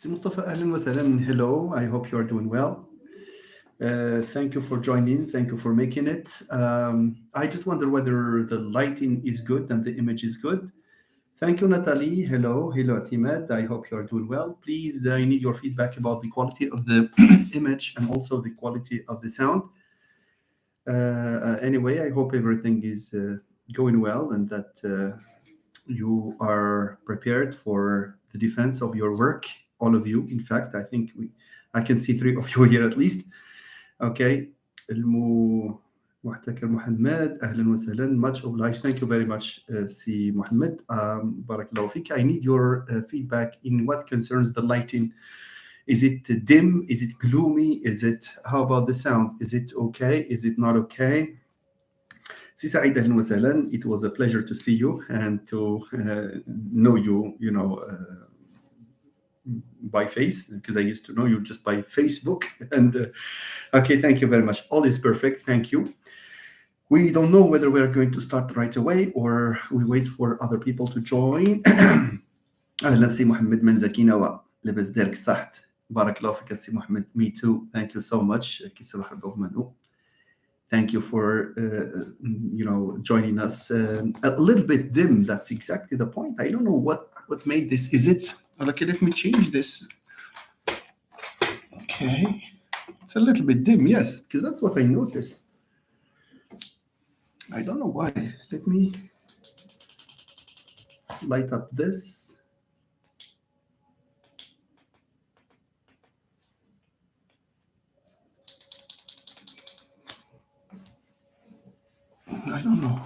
Si Mustafa, ahlan wa sahlan. Hello, I hope you are doing well. Thank you for joining. Thank you for making it. I just wonder whether the lighting is good and the image is good. Thank you, Natalie. Hello. Hello, Atimed. I hope you are doing well. Please, I need your feedback about the quality of the image and also the quality of the sound. Anyway, I hope everything is going well and that you are prepared for the defense of your work. All of you, in fact, I can see three of you here at least. Okay. محتكر محمد اهلا وسهلا, much obliged. Thank you very much, Si Mohammed. بارك الله فيك. I need your feedback in what concerns the lighting. Is it dim? Is it gloomy? How about the sound? Is it okay? Is it not okay? Si Saeed, ahlan wa sahlan. It was a pleasure to see you and to know you, by face, because I used to know you just by Facebook. And okay, thank you very much. All is perfect. Thank you. We don't know whether we're going to start right away or we wait for other people to join. أهلا سي محمد من زكينا لبس دارك صحت. بارك الله فيك سي محمد. Me too. Thank you so much. كي صباح الخير منو. Thank you for joining us. A little bit dim. That's exactly the point. I don't know what made this. Is it? Okay, let me change this. Okay, it's a little bit dim. Yes, because that's what I noticed. I don't know why. Let me light up this. I don't know.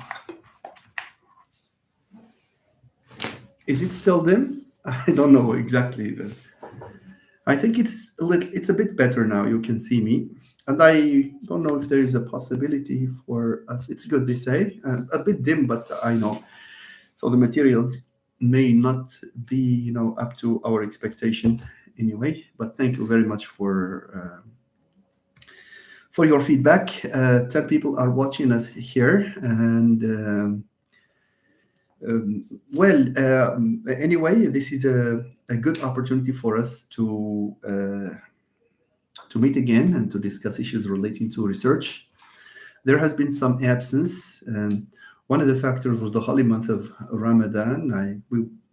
Is it still dim? I don't know exactly. I think it's a bit better now. You can see me. And I don't know if there is a possibility for us. It's good, they say. A bit dim, but I know. So the materials may not be, up to our expectation anyway. But thank you very much for your feedback. 10 people are watching us here. And anyway, this is a good opportunity for us to meet again and to discuss issues relating to research. There has been some absence. One of the factors was the holy month of Ramadan. I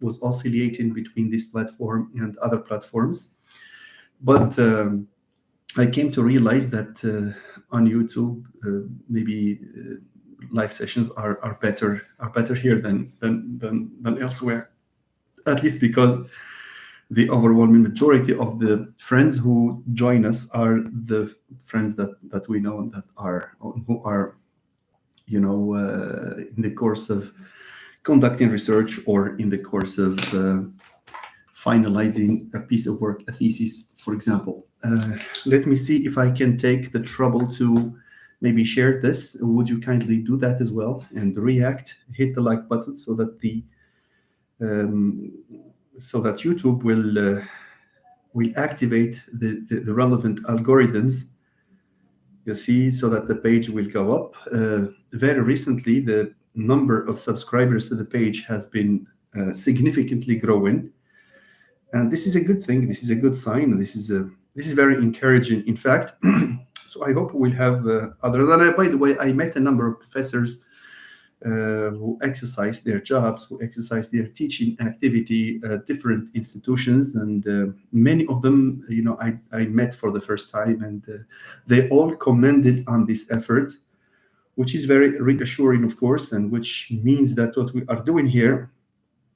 was oscillating between this platform and other platforms. But I came to realize that on YouTube, maybe live sessions are better here than elsewhere. At least because the overwhelming majority of the friends who join us are the friends that we know and who are in the course of conducting research or in the course of finalizing a piece of work, a thesis, for example. Let me see if I can take the trouble to maybe share this. Would you kindly do that as well and react? Hit the like button so that YouTube will activate the relevant algorithms. You see, so that the page will go up. Very recently, the number of subscribers to the page has been significantly growing, and this is a good thing. This is a good sign. This is very encouraging, in fact. So I hope we'll have others. And by the way, I met a number of professors who exercise their jobs, who exercise their teaching activity at different institutions, and many of them, I met for the first time, and they all commended on this effort, which is very reassuring, of course, and which means that what we are doing here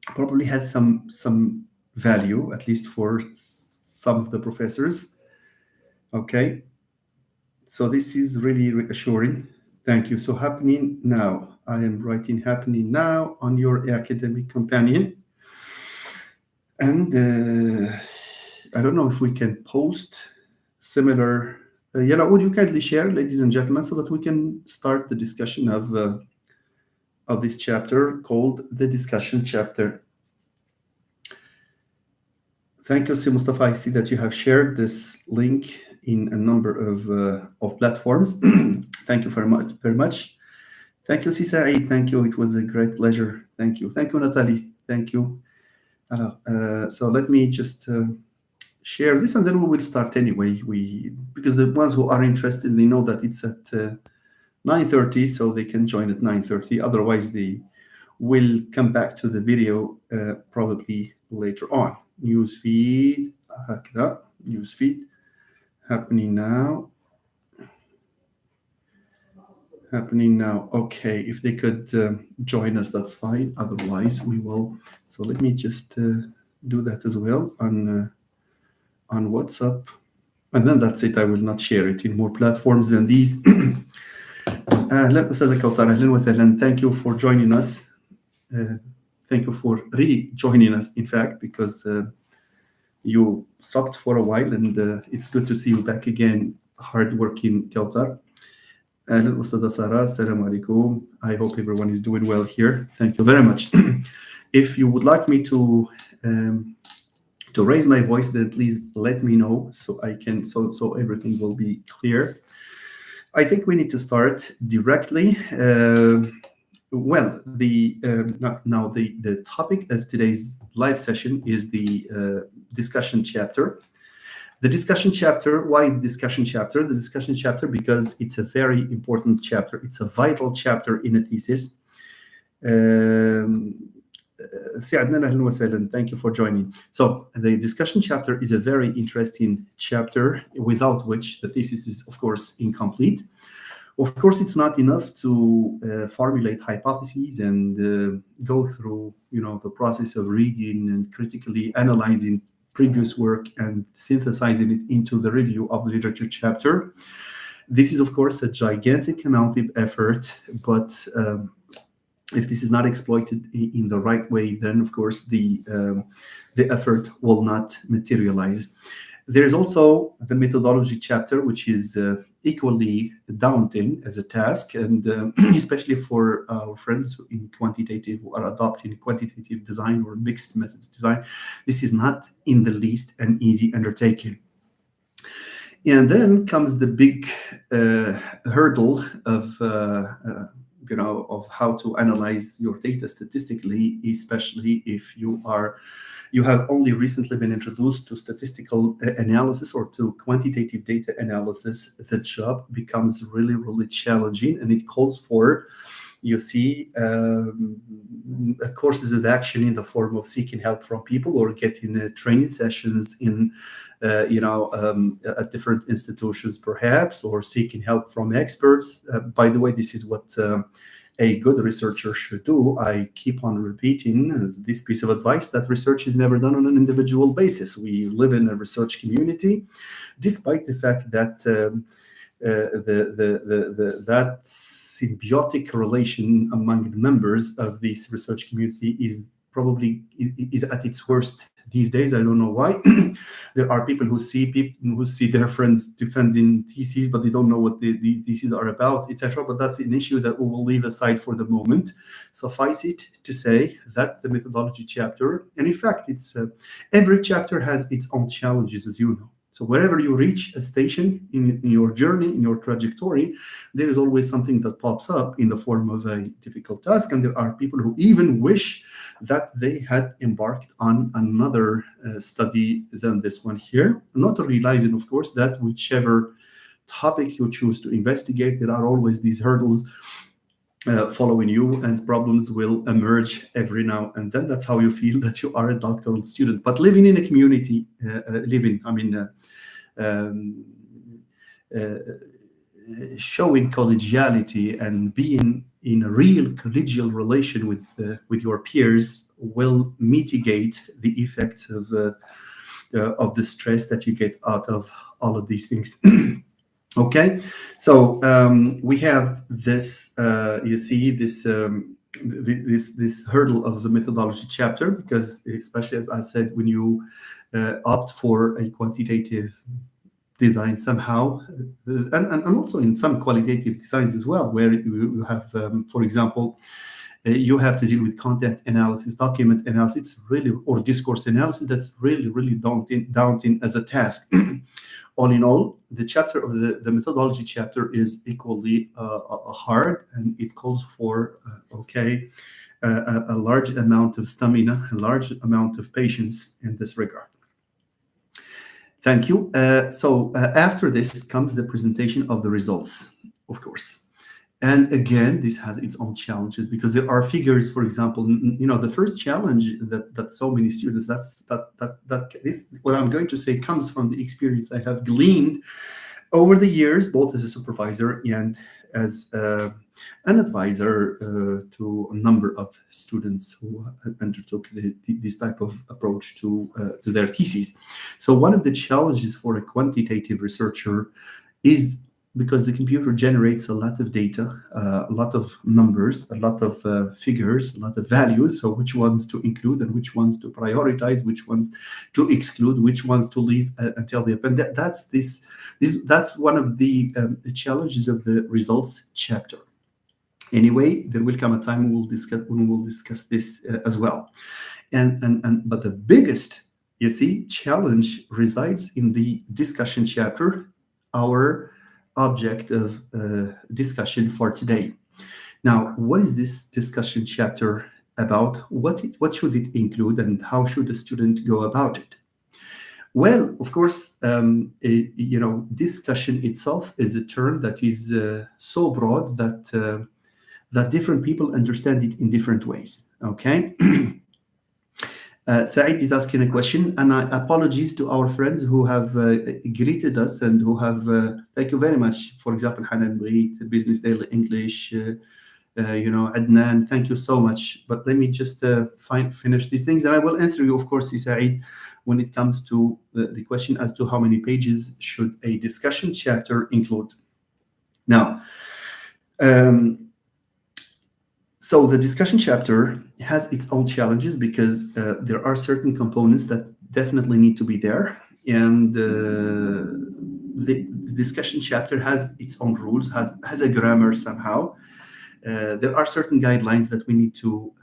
probably has some value, at least for some of the professors. Okay, so this is really reassuring. Thank you. So happening now. I am writing happening now on your academic companion. And I don't know if we can post similar. Would you kindly share, ladies and gentlemen, so that we can start the discussion of this chapter called the discussion chapter. Thank you, Si Mustafa. I see that you have shared this link in a number of platforms. Thank you very much. Thank you, Si Saeed. Thank you. It was a great pleasure. Thank you. Thank you, Natalie. Thank you. So let me just share this, and then we will start anyway. Because the ones who are interested, they know that it's at 9:30, so they can join at 9:30. Otherwise, they will come back to the video probably later on. Newsfeed, newsfeed happening now. Okay, if they could join us, that's fine. Otherwise, we will. So let me just do that as well on WhatsApp, and then that's it. I will not share it in more platforms than these. أهلا أستاذ كوثر، أهلا وسهلا. Thank you for joining us. Thank you for joining us, in fact, because you stopped for a while, and it's good to see you back again. Hardworking Kautar. أهلا أستاذة سارة. السلام عليكم. I hope everyone is doing well here. Thank you very much. If you would like me to raise my voice, then please let me know so I can so everything will be clear. I think we need to start directly. Well, the topic of today's live session is the discussion chapter. The discussion chapter, why discussion chapter? The discussion chapter because it's a very important chapter. It's a vital chapter in a thesis. Thank you for joining. So the discussion chapter is a very interesting chapter, without which the thesis is, of course, incomplete. Of course, it's not enough to formulate hypotheses and go through, the process of reading and critically analyzing previous work and synthesizing it into the review of the literature chapter. This is, of course, a gigantic amount of effort, but if this is not exploited in the right way, then of course the effort will not materialize. There is also the methodology chapter, which is equally daunting as a task, and especially for our friends in quantitative who are adopting quantitative design or mixed methods design, this is not in the least an easy undertaking. And then comes the big hurdle of how to analyze your data statistically, especially if you have only recently been introduced to statistical analysis or to quantitative data analysis. The job becomes really, really challenging, and it calls for, courses of action in the form of seeking help from people or getting training sessions in at different institutions perhaps, or seeking help from experts. By the way, this is what a good researcher should do. I keep on repeating this piece of advice, that research is never done on an individual basis. We live in a research community, despite the fact that that symbiotic relation among the members of this research community is probably at its worst these days. I don't know why. There are people who see their friends defending theses, but they don't know what the theses are about, etc. But that's an issue that we will leave aside for the moment. Suffice it to say that the methodology chapter, and in fact, it's every chapter has its own challenges, as you know. So wherever you reach a station in your journey, in your trajectory, there is always something that pops up in the form of a difficult task. And there are people who even wish that they had embarked on another study than this one here, not realizing, of course, that whichever topic you choose to investigate, there are always these hurdles following you, and problems will emerge every now and then. That's how you feel that you are a doctoral student. But living in a community, showing collegiality and being in a real collegial relation with your peers will mitigate the effects of the stress that you get out of all of these things. Okay, so we have this. This hurdle of the methodology chapter, because especially, as I said, when you opt for a quantitative design somehow, and also in some qualitative designs as well, where you have, for example, you have to deal with content analysis, document analysis, or discourse analysis. That's really daunting as a task. All in all, the chapter of the methodology chapter is equally hard, and it calls for a large amount of stamina, a large amount of patience in this regard. Thank you. After this comes the presentation of the results, of course. And again, this has its own challenges because there are figures, for example, the first challenge that so many students, that this, what I'm going to say comes from the experience I have gleaned over the years, both as a supervisor and as an advisor to a number of students who undertook this type of approach to their theses. So one of the challenges for a quantitative researcher is because the computer generates a lot of data, a lot of numbers, a lot of figures, a lot of values. So which ones to include and which ones to prioritize, which ones to exclude, which ones to leave until the end. That's one of the challenges of the results chapter. Anyway, there will come a time when we'll discuss this as well. But the biggest, you see, challenge resides in the discussion chapter, our object of discussion for today. Now, what is this discussion chapter about? What should it include, and how should a student go about it? Well, of course, discussion itself is a term that is so broad that different people understand it in different ways. Okay. Saeed is asking a question, and apologies to our friends who have greeted us and who have, thank you very much. For example, Hanan Brit, Business Daily English, Adnan, thank you so much. But let me just finish these things, and I will answer you, of course, Saeed, when it comes to the question as to how many pages should a discussion chapter include. Now, so the discussion chapter has its own challenges because there are certain components that definitely need to be there. And the discussion chapter has its own rules, has a grammar somehow. There are certain guidelines that we need to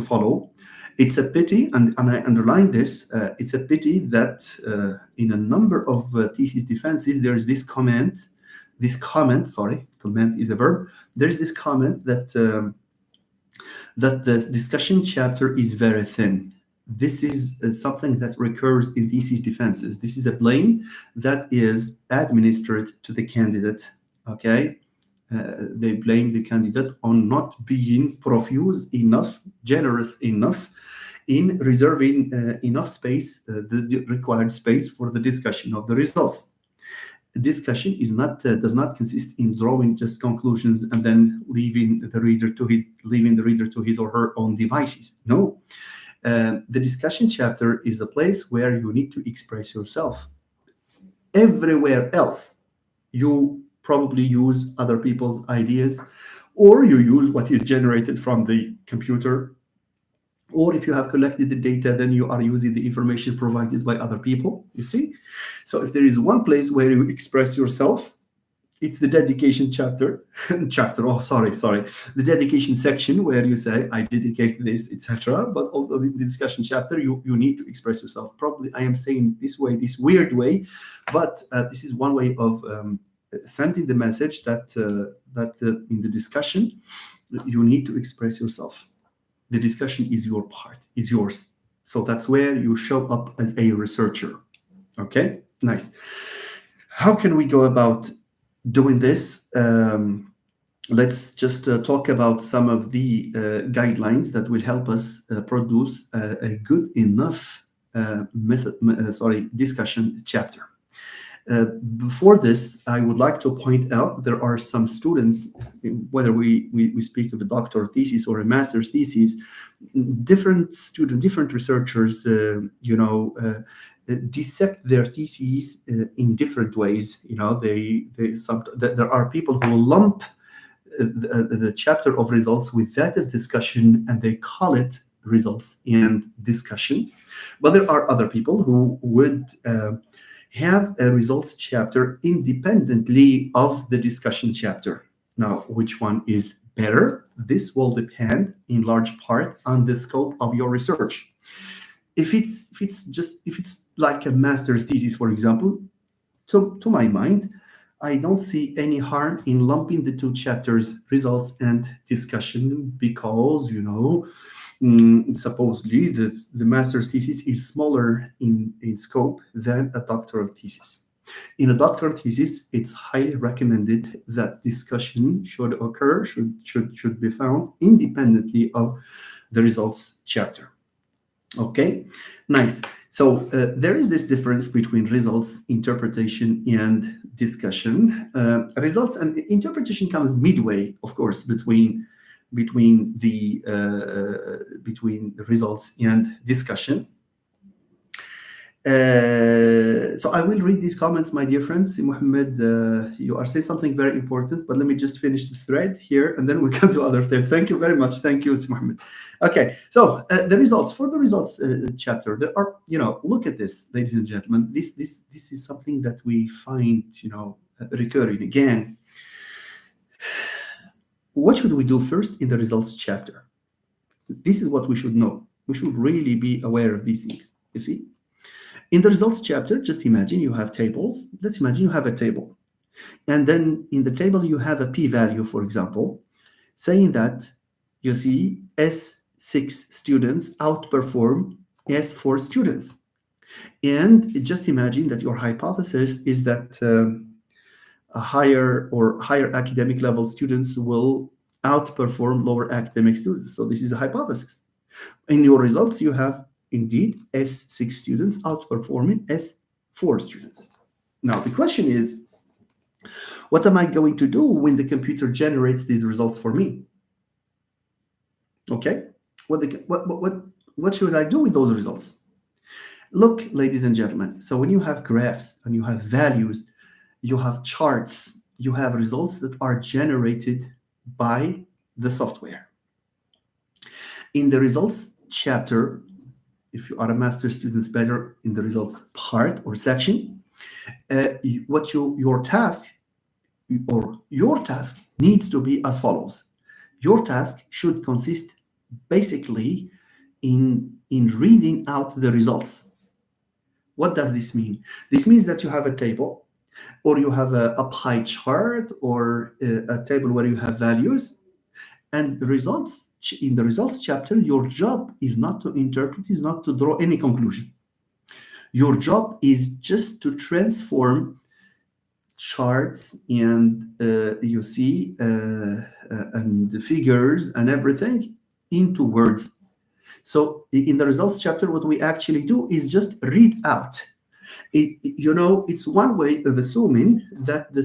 follow. It's a pity, and I underline this, it's a pity that in a number of thesis defenses, there is this comment, comment is a verb. There's this comment that the discussion chapter is very thin. This is something that recurs in thesis defenses. This is a blame that is administered to the candidate. Okay, they blame the candidate on not being profuse enough, generous enough in reserving enough space, the required space for the discussion of the results. Discussion does not consist in drawing just conclusions and then leaving the reader to his or her own devices. No, the discussion chapter is the place where you need to express yourself. Everywhere else, you probably use other people's ideas, or you use what is generated from the computer. Or if you have collected the data, then you are using the information provided by other people, you see? So if there is one place where you express yourself, it's the dedication chapter. The dedication section where you say, I dedicate this, etc. But also the discussion chapter, you need to express yourself. Probably I am saying this way, this weird way, but this is one way of sending the message that in the discussion, you need to express yourself. The discussion is your part, is yours. So that's where you show up as a researcher. Okay, nice. How can we go about doing this? Let's just talk about some of the guidelines that will help us produce a good enough discussion chapter. Before this, I would like to point out there are some students, whether we speak of a doctoral thesis or a master's thesis, different students, different researchers, dissect their theses in different ways. There are people who lump the chapter of results with that of discussion, and they call it results and discussion. But there are other people who would have a results chapter independently of the discussion chapter. Now, which one is better? This will depend in large part on the scope of your research. If it's like a master's thesis, for example, to my mind, I don't see any harm in lumping the two chapters, results and discussion, because, supposedly the master's thesis is smaller in scope than a doctoral thesis. In a doctoral thesis, it's highly recommended that discussion should occur, should be found independently of the results chapter. Okay, nice. So there is this difference between results, interpretation, and discussion. Results and interpretation comes midway, of course, between the results and discussion. So I will read these comments, my dear friends. Mohammed, you are saying something very important, but let me just finish the thread here, and then we come to other things. Thank you very much. Thank you, Mohammed. Okay, so the results, for the results chapter, there are, look at this, ladies and gentlemen. This is something that we find, recurring again. What should we do first in the results chapter? This is what we should know. We should really be aware of these things, you see. In the results chapter, just imagine you have tables. Let's imagine you have a table. And then in the table, you have a p-value, for example, saying that, you see, S6 students outperform S4 students. And just imagine that your hypothesis is that a higher academic level students will outperform lower academic students. So this is a hypothesis. In your results, you have indeed S6 students outperforming S4 students. Now, the question is, what am I going to do when the computer generates these results for me? Okay, what should I do with those results? Look, ladies and gentlemen, so when you have graphs and you have values, you have charts, you have results that are generated by the software. In the results chapter, if you are a master student, better in the results part or section, your task needs to be as follows. Your task should consist basically in reading out the results. What does this mean? This means that you have a table, or you have a pie chart, or a table where you have values, and the results. In the results chapter, your job is not to interpret, is not to draw any conclusion. Your job is just to transform charts and and the figures and everything into words. So in the results chapter, what we actually do is just read out. It's one way of assuming that the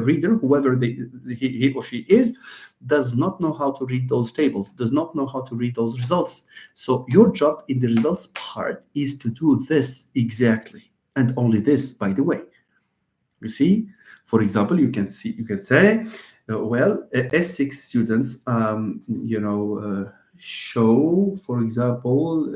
reader, whoever he or she is, does not know how to read those tables, does not know how to read those results. So your job in the results part is to do this exactly, and only this, by the way. You see, for example, you can say, S6 students, show, for example,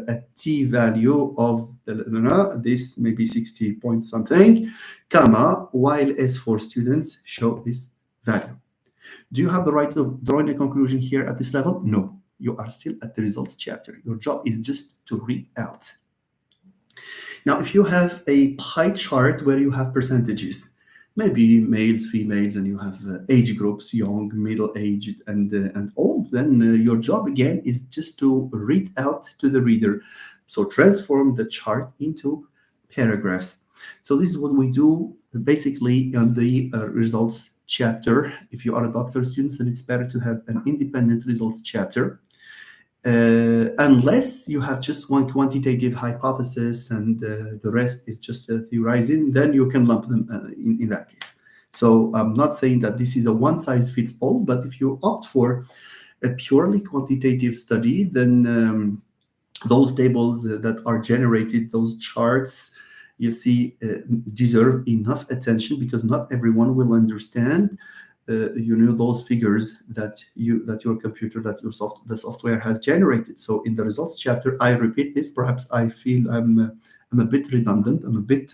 a t-value of this maybe 60 point something, comma, while S4 students show this value. Do you have the right of drawing a conclusion here at this level? No, you are still at the results chapter. Your job is just to read out. Now, if you have a pie chart where you have percentages, maybe males, females, and you have age groups, young, middle-aged, and old, then your job again is just to read out to the reader. So transform the chart into paragraphs. So this is what we do basically on the results chapter. If you are a doctoral student, then it's better to have an independent results chapter. Unless you have just one quantitative hypothesis and the rest is just theorizing, then you can lump them in that case. So I'm not saying that this is a one-size-fits-all, but if you opt for a purely quantitative study, then those tables that are generated, those charts, you see, deserve enough attention, because not everyone will understand those figures that your computer, the software has generated. So in the results chapter, I repeat this. Perhaps I feel I'm a bit redundant, I'm a bit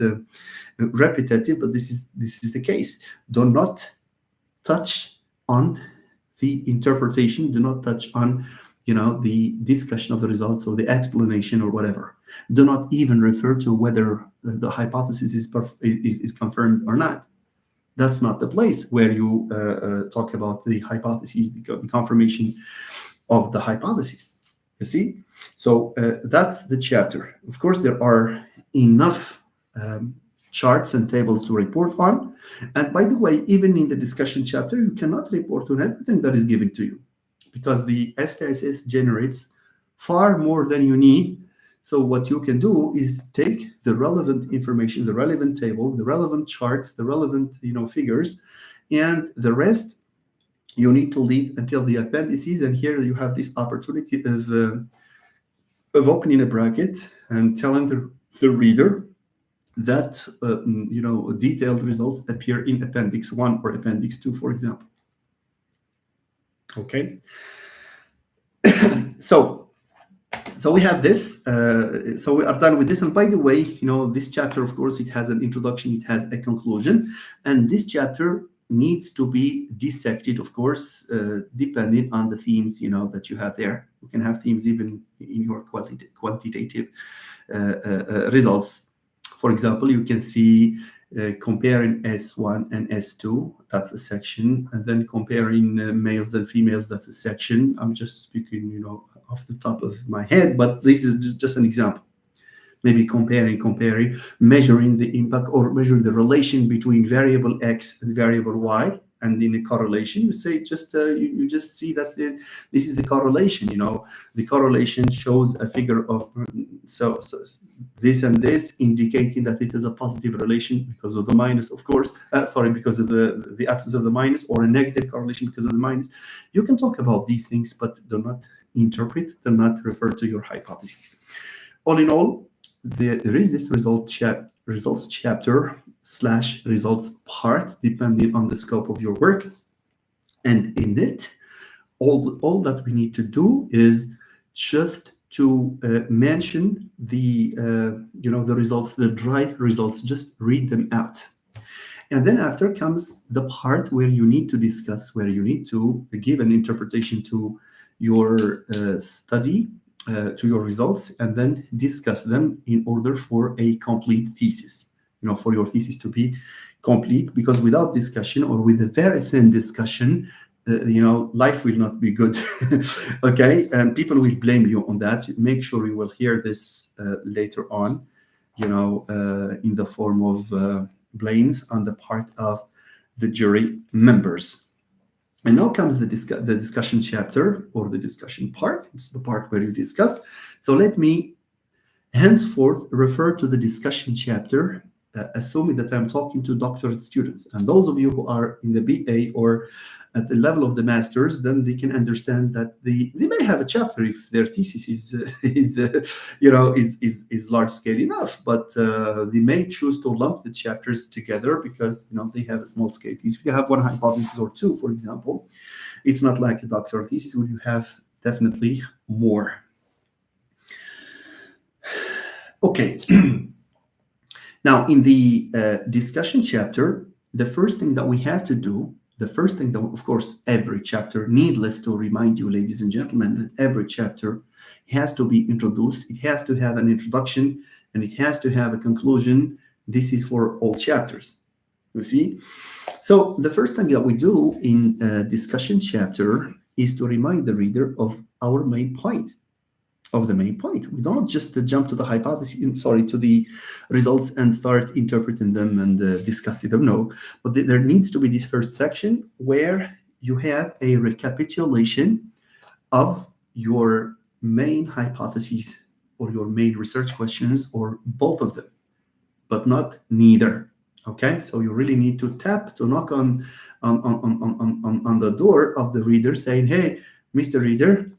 repetitive, but this is the case. Do not touch on the interpretation. Do not touch on the discussion of the results or the explanation or whatever. Do not even refer to whether the hypothesis is confirmed or not. That's not the place where you talk about the hypotheses, the confirmation of the hypothesis. You see? So that's the chapter. Of course, there are enough charts and tables to report on. And by the way, even in the discussion chapter, you cannot report on everything that is given to you, because the SKSS generates far more than you need. So what you can do is take the relevant information, the relevant tables, the relevant charts, the relevant figures, and the rest you need to leave until the appendices. And here you have this opportunity of opening a bracket and telling the reader that detailed results appear in Appendix 1 or Appendix 2, for example. Okay. So we have this. So we are done with this. And by the way, this chapter, of course, it has an introduction, it has a conclusion, and this chapter needs to be dissected, of course, depending on the themes that you have there. You can have themes even in your quantitative results. For example, you can see comparing S1 and S2, that's a section, and then comparing males and females, that's a section. I'm just speaking, off the top of my head, but this is just an example. Maybe comparing, measuring the impact or measuring the relation between variable X and variable Y, and in a correlation, you say you just see that this is the correlation. The correlation shows a figure of so this and this, indicating that it is a positive relation because of the minus, of course. Because of the absence of the minus, or a negative correlation because of the minus. You can talk about these things, but do not interpret, do not refer to your hypotheses. All in all, there is this results chapter / results part, depending on the scope of your work. And in it, all that we need to do is just to mention the results, the dry results, just read them out. And then after comes the part where you need to discuss, where you need to give an interpretation to your study, to your results, and then discuss them in order for a complete thesis, for your thesis to be complete. Because without discussion, or with a very thin discussion, life will not be good. Okay, and people will blame you on that. Make sure you will hear this later on, in the form of blames on the part of the jury members. And now comes the discussion chapter, or the discussion part. It's the part where you discuss. So let me henceforth refer to the discussion chapter, assuming that I'm talking to doctorate students. And those of you who are in the BA or at the level of the masters, then they can understand that they may have a chapter if their thesis is large scale enough, but they may choose to lump the chapters together because they have a small scale thesis. If you have one hypothesis or two, for example, it's not like a doctoral thesis where you have definitely more. Okay. Now, in the discussion chapter, the first thing that we have to do, of course, every chapter, needless to remind you, ladies and gentlemen, that every chapter has to be introduced. It has to have an introduction, and it has to have a conclusion. This is for all chapters, you see? So the first thing that we do in a discussion chapter is to remind the reader of our main point. We don't just jump to the hypothesis, to the results and start interpreting them and discussing them. No, but there needs to be this first section where you have a recapitulation of your main hypotheses or your main research questions, or both of them, but not neither. Okay, so you really need to knock on the door of the reader, saying, "Hey, Mr. Reader,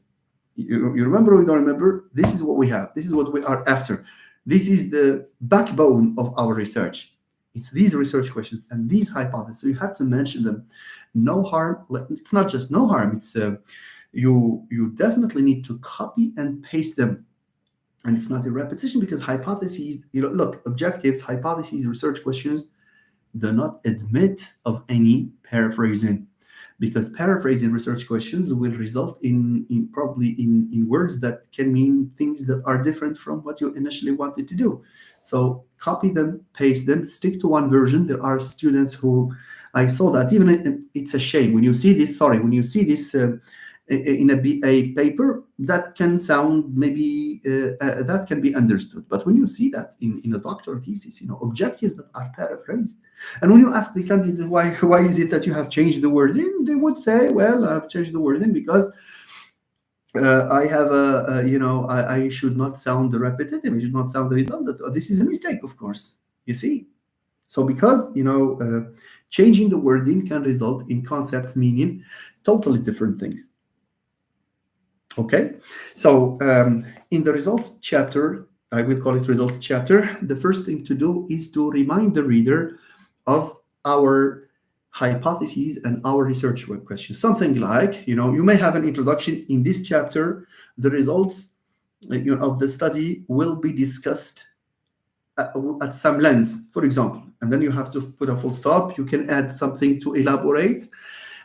you remember or you don't remember? This is what we have. This is what we are after. This is the backbone of our research. It's these research questions and these hypotheses. So you have to mention them. No harm. It's not just no harm. It's you definitely need to copy and paste them. And it's not a repetition, because hypotheses, look, objectives, hypotheses, research questions do not admit of any paraphrasing. because paraphrasing research questions will result in probably in words that can mean things that are different from what you initially wanted to do. So copy them, paste them, stick to one version. There are students who I saw that even it's a shame when you see this. Sorry, when you see this in a BA paper, that can sound maybe that can be understood. But when you see that in a doctoral thesis, objectives that are paraphrased, and when you ask the candidate why is it that you have changed the wording, they would say, well, I've changed the wording because I have I should not sound repetitive, I should not sound redundant. This is a mistake, of course. You see. So because changing the wording can result in concepts meaning totally different things. Okay, so in the results chapter, I will call it results chapter, the first thing to do is to remind the reader of our hypotheses and our research work questions. Something like, you may have an introduction in this chapter, the results of the study will be discussed at some length, for example, and then you have to put a full stop. You can add something to elaborate,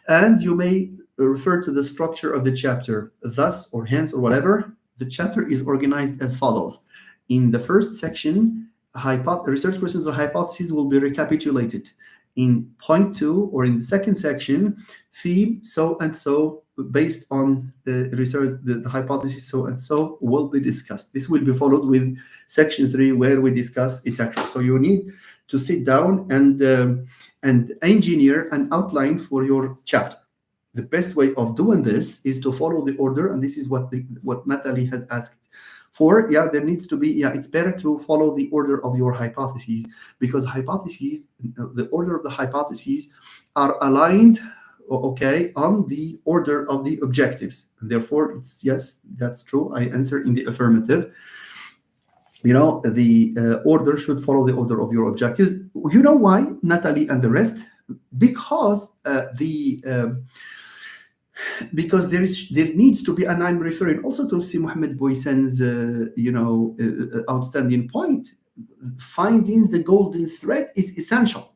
and you may refer to the structure of the chapter, thus or hence or whatever. The chapter is organized as follows. In the first section, research questions or hypotheses will be recapitulated. In point 2, or in the second section, theme so and so based on the research, the hypothesis so and so will be discussed. This will be followed with section 3 where we discuss, etc. So you need to sit down and engineer an outline for your chapter. The best way of doing this is to follow the order, and this is what Natalie has asked for. There needs to be, it's better to follow the order of your hypotheses, because hypotheses, the order of the hypotheses are aligned, okay, on the order of the objectives. And therefore, it's yes, that's true. I answer in the affirmative. The order should follow the order of your objectives. You know why, Natalie and the rest? Because because there needs to be, and I'm referring also to Si Mohammed Boysen's outstanding point. Finding the golden thread is essential.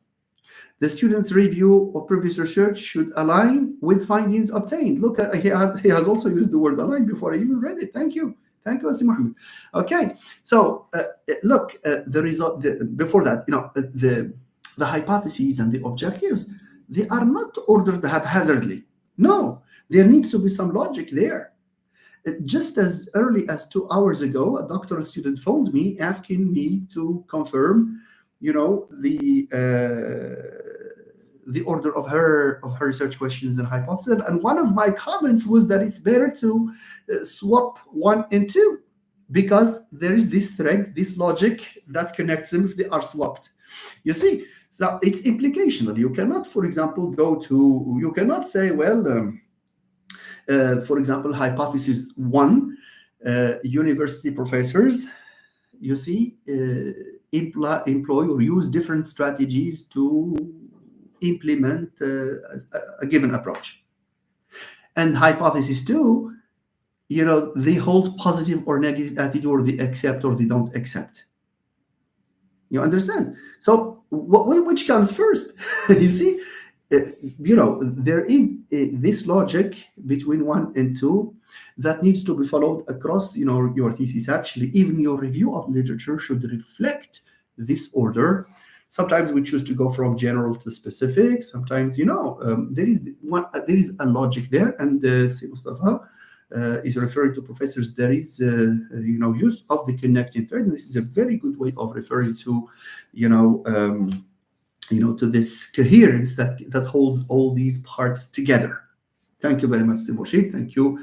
The student's review of previous research should align with findings obtained. Look, he has also used the word align before I even read it. Thank you, Si Mohammed. Okay, so look, the result before that, the hypotheses and the objectives, they are not ordered haphazardly. No, there needs to be some logic there. Just as early as 2 hours ago, a doctoral student phoned me asking me to confirm, the order of her research questions and hypotheses. And one of my comments was that it's better to swap 1 and 2, because there is this thread, this logic that connects them if they are swapped. You see, so it's implicational. You cannot, for example, you cannot say, well, for example, hypothesis 1, university professors, you see, employ or use different strategies to implement a given approach. And hypothesis 2, they hold positive or negative attitude, or they accept or they don't accept. You understand? So which comes first? You see, there is this logic between 1 and 2 that needs to be followed across, your thesis. Actually, even your review of literature should reflect this order. Sometimes we choose to go from general to specific. Sometimes, there is a logic there, and Mustafa is referring to professors. There is, use of the connecting thread. And this is a very good way of referring to, to this coherence that holds all these parts together. Thank you very much, Siboshi. Thank you,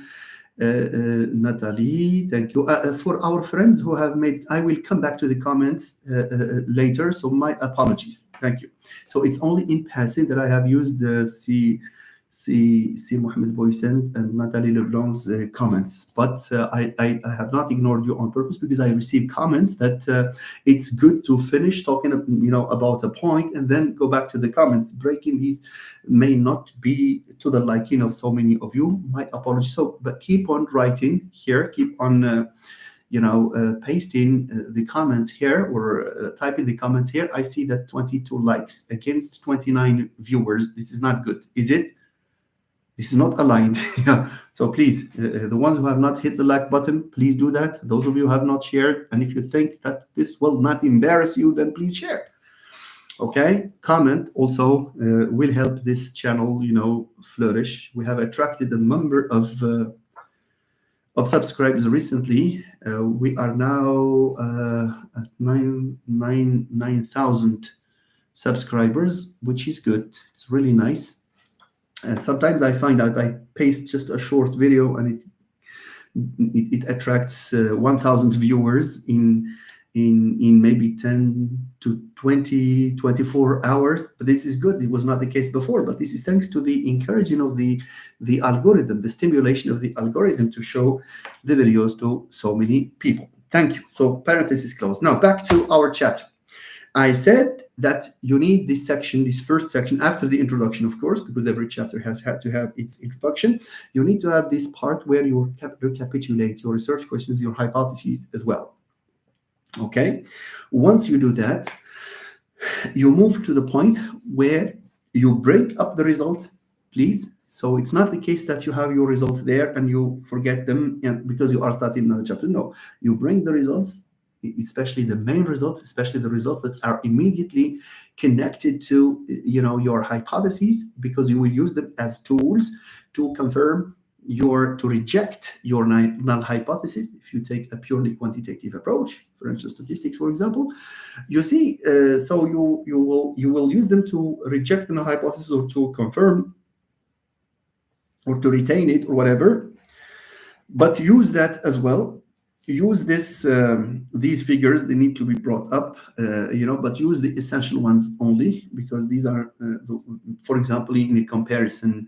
Natalie. Thank you. For our friends who have made, I will come back to the comments later, so my apologies. Thank you. So it's only in passing that I have used the Si Mohammed Boysen's and Nathalie Leblanc's comments, but I have not ignored you on purpose, because I received comments that it's good to finish talking, about a point and then go back to the comments. Breaking these may not be to the liking of so many of you. My apologies. So, but keep on writing here. Keep on. Pasting the comments here, or typing the comments here. I see that 22 likes against 29 viewers. This is not good, is it? This is not aligned. Yeah. So please, the ones who have not hit the like button, please do that. Those of you who have not shared, and if you think that this will not embarrass you, then please share. Okay, comment also will help this channel, flourish. We have attracted a number of subscribers recently. We are now at 9,000 subscribers, which is good. It's really nice. And sometimes I find out I paste just a short video and it attracts 1,000 viewers in maybe 10 to 20, 24 hours. But this is good. It was not the case before, but this is thanks to the encouraging of the algorithm, the stimulation of the algorithm to show the videos to so many people. Thank you. So parenthesis closed. Now back to our chapter. I said that you need this section, this first section, after the introduction, of course, because every chapter has had to have its introduction. You need to have this part where you recapitulate your research questions, your hypotheses as well. Okay? Once you do that, you move to the point where you break up the results, please. So it's not the case that you have your results there and you forget them because you are starting another chapter. No, you bring the results, especially the main results, especially the results that are immediately connected to your hypotheses, because you will use them as tools to confirm to reject your null hypothesis. If you take a purely quantitative approach, differential statistics, for example, you see, so you will use them to reject the null hypothesis or to confirm or to retain it or whatever, but use that as well. Use these figures, they need to be brought up, but use the essential ones only, because these are, for example, in a comparison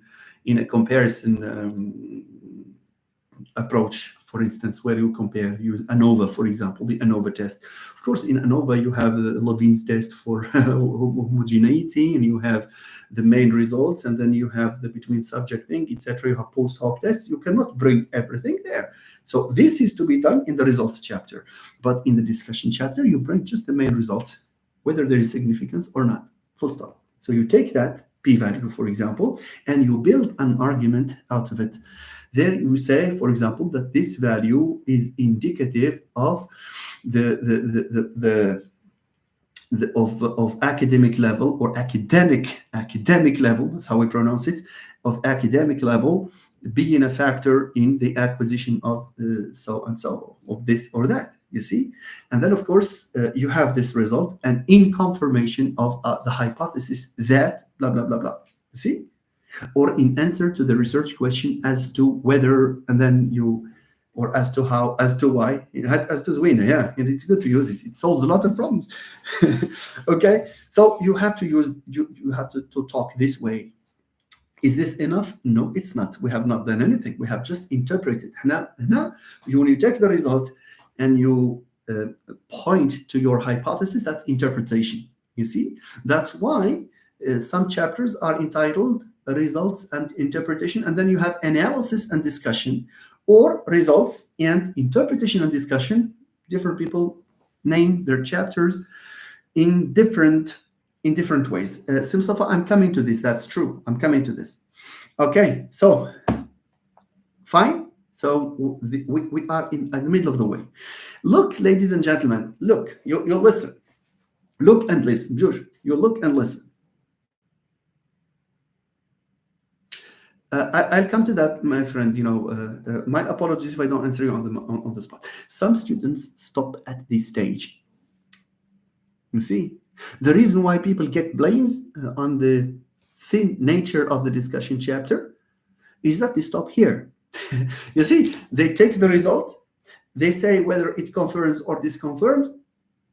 approach, for instance, where you use ANOVA, for example, the ANOVA test. Of course, in ANOVA, you have the Levene's test for homogeneity, and you have the main results, and then you have the between subject thing, etc. You have post hoc tests. You cannot bring everything there. So this is to be done in the results chapter. But in the discussion chapter, you bring just the main result, whether there is significance or not, full stop. So you take that p-value, for example, and you build an argument out of it. There you say, for example, that this value is indicative of of academic level, or academic level, that's how we pronounce it, of academic level being a factor in the acquisition of so and so, of this or that, you see? And then, of course, you have this result, and in confirmation of the hypothesis that blah, blah, blah, blah, you see? Or in answer to the research question as to whether, and then or as to how, as to why, as to Zwina, yeah, and it's good to use it. It solves a lot of problems. Okay, so you have to use, you have to talk this way. Is this enough? No, it's not. We have not done anything. We have just interpreted. Now, when you take the result and you point to your hypothesis, that's interpretation. You see, that's why some chapters are entitled results and interpretation, and then you have analysis and discussion, or results and interpretation and discussion. Different people name their chapters in different ways. Mustafa, I'm coming to this. That's true. I'm coming to this. Okay, so fine. So we are in the middle of the way. Look, ladies and gentlemen, look, you'll listen. Look and listen. You look and listen. I'll come to that, my friend. My apologies if I don't answer you on the spot. Some students stop at this stage. You see, the reason why people get blames on the thin nature of the discussion chapter is that they stop here. You see, they take the result, they say whether it confirms or disconfirms,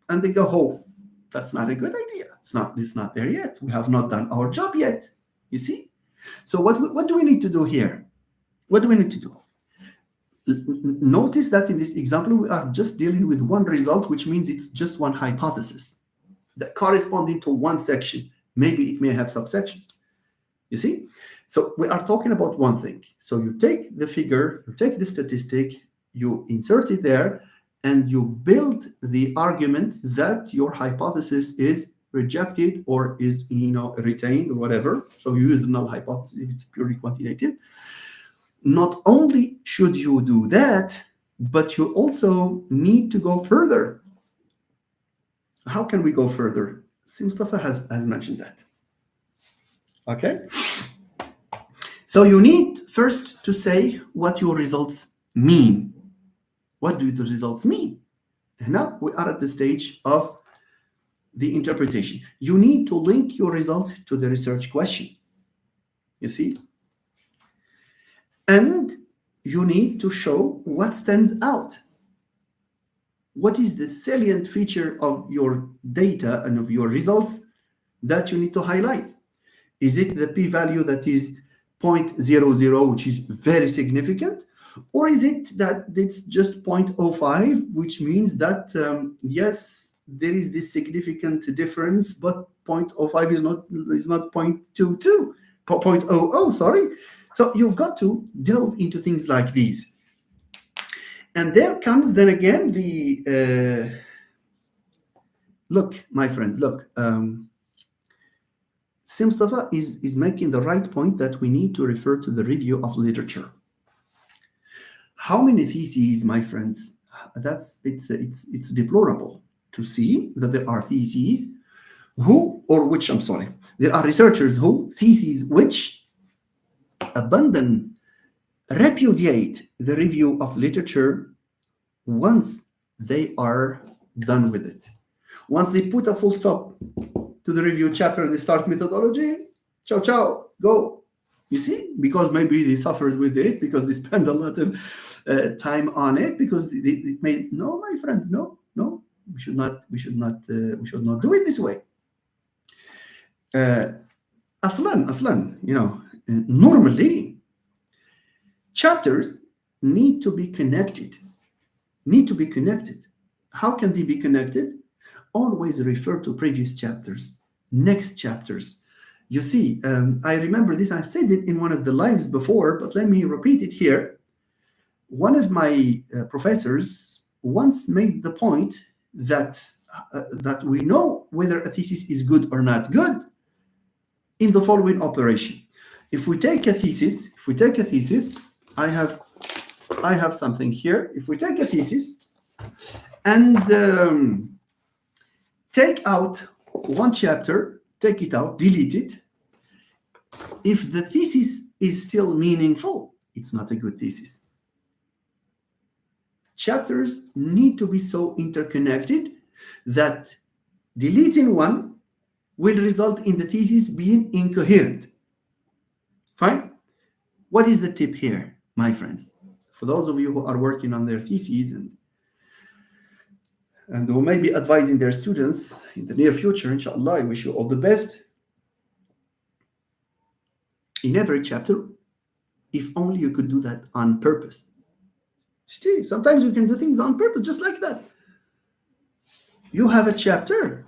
and they go home. That's not a good idea. It's not there yet. We have not done our job yet. You see? So what do we need to do here? What do we need to do? Notice that in this example, we are just dealing with one result, which means it's just one hypothesis that corresponding to one section. Maybe it may have subsections. You see? So we are talking about one thing. So you take the figure, you take the statistic, you insert it there, and you build the argument that your hypothesis is rejected or is retained or whatever. So you use the null hypothesis if it's purely quantitative. Not only should you do that, but you also need to go further. How can we go further? Mustafa has mentioned that. Okay. So you need first to say what your results mean. What do the results mean? And now we are at the stage of the interpretation. You need to link your result to the research question. You see? And you need to show what stands out. What is the salient feature of your data and of your results that you need to highlight? Is it the p-value that is 0.00, which is very significant? Or is it that it's just 0.05, which means that, yes, there is this significant difference, but 0.05 is not 0.22, 0.00, sorry. So you've got to delve into things like these. And there comes then again the, look, my friends, look, Mustafa is making the right point that we need to refer to the review of literature. How many theses, my friends? It's deplorable to see that there are theses there are researchers who theses which repudiate the review of literature once they are done with it. Once they put a full stop to the review chapter and they start methodology, ciao, go. You see, because maybe they suffered with it, because they spend a lot of time on it, because they made no, my friends, no, we should not do it this way. Aslan, normally chapters need to be connected. How can they be connected? Always refer to previous chapters, next chapters. You see, I remember this, I said it in one of the lives before, but let me repeat it here. One of my professors once made the point that we know whether a thesis is good or not good in the following operation. If we take a thesis, I have something here. If we take a thesis and take out one chapter, take it out, delete it. If the thesis is still meaningful, it's not a good thesis. Chapters need to be so interconnected that deleting one will result in the thesis being incoherent. Fine? What is the tip here, my friends? For those of you who are working on their theses and who may be advising their students in the near future, inshallah, I wish you all the best. In every chapter, if only you could do that on purpose. See, sometimes you can do things on purpose, just like that. You have a chapter,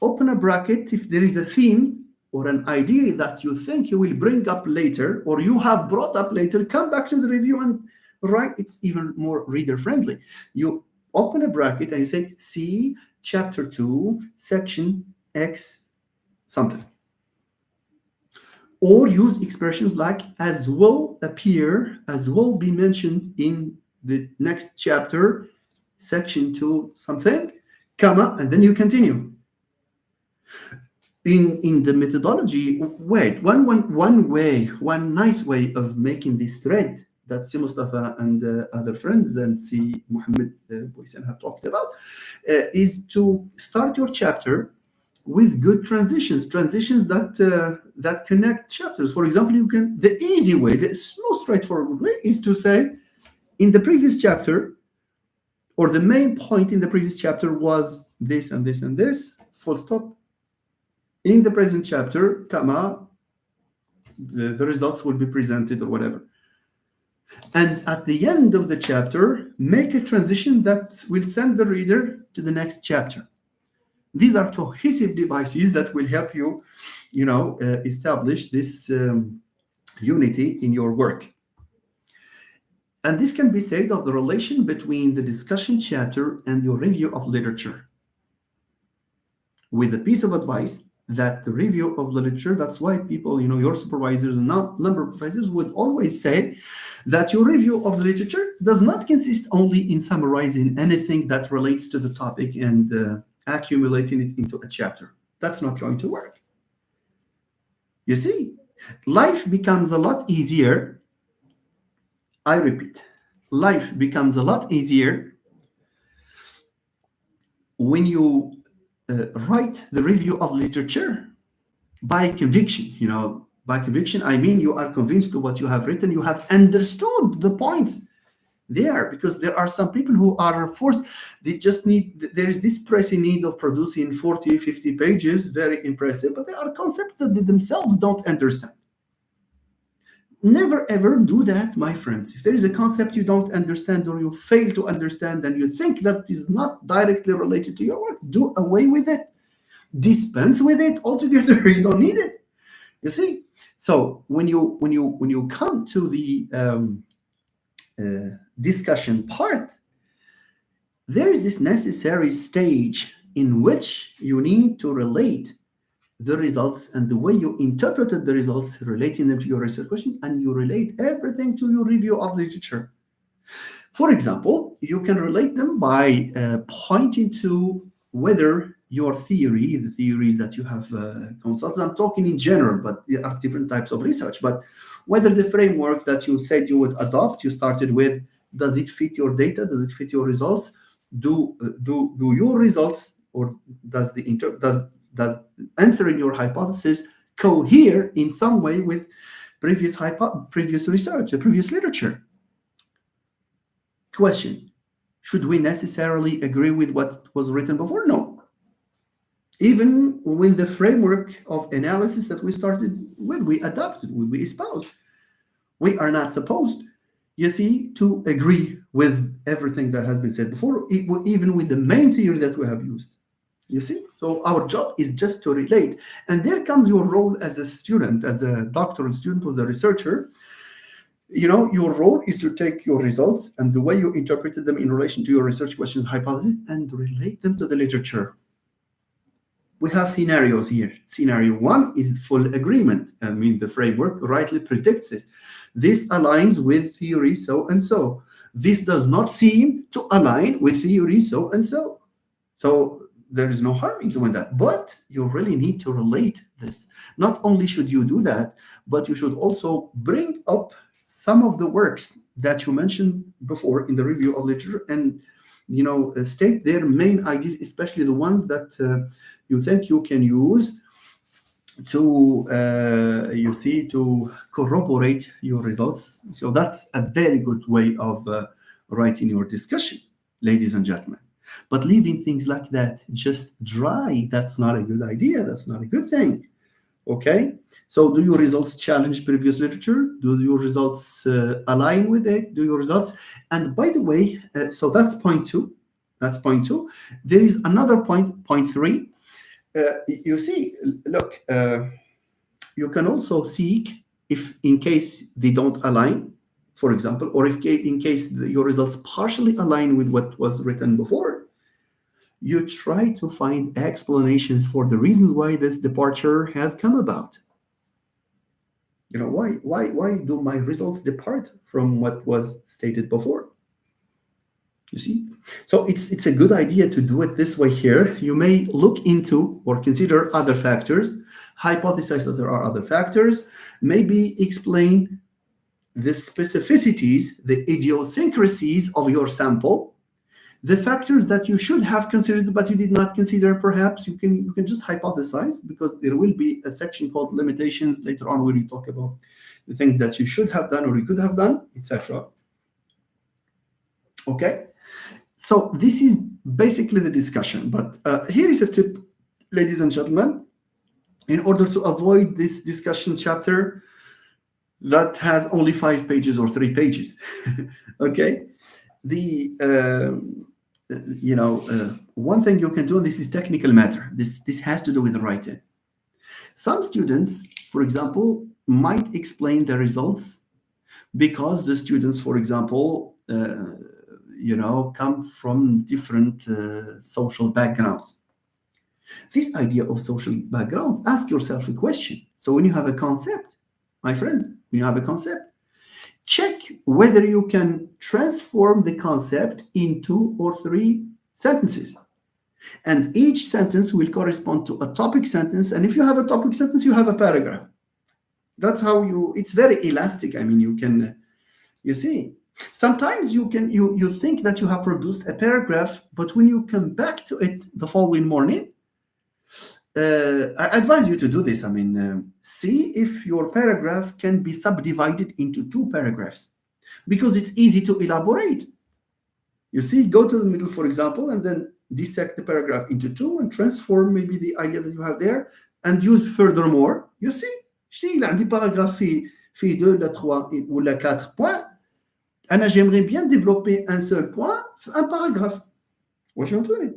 open a bracket. If there is a theme or an idea that you think you will bring up later, or you have brought up later, come back to the review and write. It's even more reader friendly. You open a bracket and you say, see chapter 2, section X something. Or use expressions like as will appear, as will be mentioned in the next chapter, section 2 something, comma, and then you continue. In the methodology, one nice way of making this thread that Si Mustafa and other friends and Si Muhammad Boysen have talked about is to start your chapter with good transitions that connect chapters. For example, the easy way, the most straightforward way is to say, in the previous chapter, or the main point in the previous chapter was this and this and this, full stop. In the present chapter, comma, the results will be presented or whatever. And at the end of the chapter, make a transition that will send the reader to the next chapter. These are cohesive devices that will help you, establish this unity in your work. And this can be said of the relation between the discussion chapter and your review of literature. with a piece of advice that the review of the literature, that's why people, your supervisors and number of professors would always say that your review of the literature does not consist only in summarizing anything that relates to the topic and accumulating it into a chapter. That's not going to work. You see, life becomes a lot easier. I repeat, life becomes a lot easier when you write the review of literature by conviction. By conviction, I mean you are convinced of what you have written, you have understood the points there, because there are some people who are forced, there is this pressing need of producing 40, 50 pages, very impressive, but there are concepts that they themselves don't understand. Never ever do that, my friends. If there is a concept you don't understand or you fail to understand and you think that is not directly related to your work, do away with it. Dispense with it altogether. You don't need it. You see? So when you come to the discussion part, there is this necessary stage in which you need to relate the results and the way you interpreted the results, relating them to your research question, and you relate everything to your review of literature. For example, you can relate them by pointing to whether your theory, the theories that you have consulted, I'm talking in general, but there are different types of research, but whether the framework that you said you would adopt, you started with, does it fit your data? Does it fit your results? Do your results, or does answering your hypothesis cohere in some way with previous research, previous literature? Question: should we necessarily agree with what was written before? No. Even when the framework of analysis that we started with, we adopted, we espoused, we are not supposed, you see, to agree with everything that has been said before, even with the main theory that we have used. You see? So our job is just to relate. And there comes your role as a student, as a doctoral student, as a researcher. Your role is to take your results and the way you interpreted them in relation to your research questions, hypothesis, and relate them to the literature. We have scenarios here. Scenario 1 is full agreement. I mean, the framework rightly predicts this. This aligns with theory so and so. This does not seem to align with theory so and so. So there is no harm in doing that. But you really need to relate this. Not only should you do that, but you should also bring up some of the works that you mentioned before in the review of literature and state their main ideas, especially the ones that you think you can use to to corroborate your results. So that's a very good way of writing your discussion, ladies and gentlemen. But leaving things like that just dry, that's not a good idea. That's not a good thing. Okay, so do your results challenge previous literature? Do your results align with it? Do your results? And by the way, so that's point 2. That's point 2. There is another point 3. You see, look, you can also seek, if in case they don't align, for example, or if in case your results partially align with what was written before, you try to find explanations for the reasons why this departure has come about. Why do my results depart from what was stated before? You see? So it's a good idea to do it this way here. You may look into or consider other factors, hypothesize that there are other factors, maybe explain the specificities, the idiosyncrasies of your sample, the factors that you should have considered but you did not consider. Perhaps you can just hypothesize, because there will be a section called limitations later on where you talk about the things that you should have done or you could have done, etc. Okay, so this is basically the discussion. But here is a tip, ladies and gentlemen, in order to avoid this discussion chapter that has only 5 pages or 3 pages. Okay, one thing you can do, and this is technical matter, this has to do with writing. Some students, for example, might explain their results because the students, for example, come from different social backgrounds. This idea of social backgrounds, ask yourself a question. So when you have a concept, my friends, when you have a concept, check whether you can transform the concept in 2 or 3 sentences. And each sentence will correspond to a topic sentence. And if you have a topic sentence, you have a paragraph. That's how it's very elastic. I mean, you can, you see, sometimes you think that you have produced a paragraph, but when you come back to it the following morning, I advise you to do this. I mean, see if your paragraph can be subdivided into 2 paragraphs, because it's easy to elaborate. You see, go to the middle, for example, and then dissect the paragraph into 2 and transform maybe the idea that you have there and use furthermore. You see, il عندي paragraphe في 2 ولا 3 ولا 4 points. أنا j'aimerais bien développer un seul point في un paragraphe. واش فهمتوني؟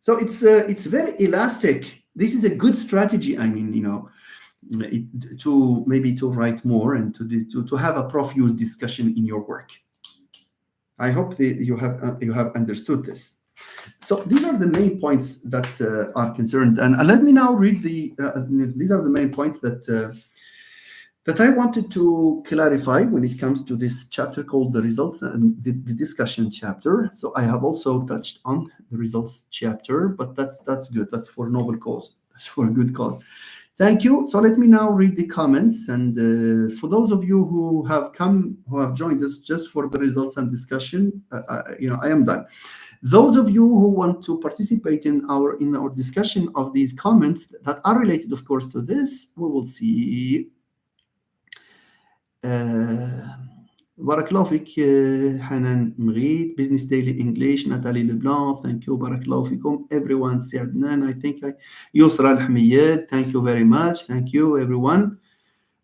So it's very elastic. This is a good strategy. I mean, to maybe to write more and to have a profuse discussion in your work. I hope that you have understood this. So these are the main points that are concerned. And let me now read these are the main points that I wanted to clarify when it comes to this chapter called the results and the discussion chapter. So I have also touched on the results chapter, but that's good. That's for a noble cause. That's for a good cause. Thank you. So let me now read the comments. And for those of you who have joined us just for the results and discussion, I am done. Those of you who want to participate in our discussion of these comments that are related, of course, to this, we will see. بارك الله فيك حنان مغيد Business Daily English Nathalie Leblanc, thank you. بارك الله فيكم everyone. سي عدنان, I think يسرى الحميد, thank you very much. Thank you everyone.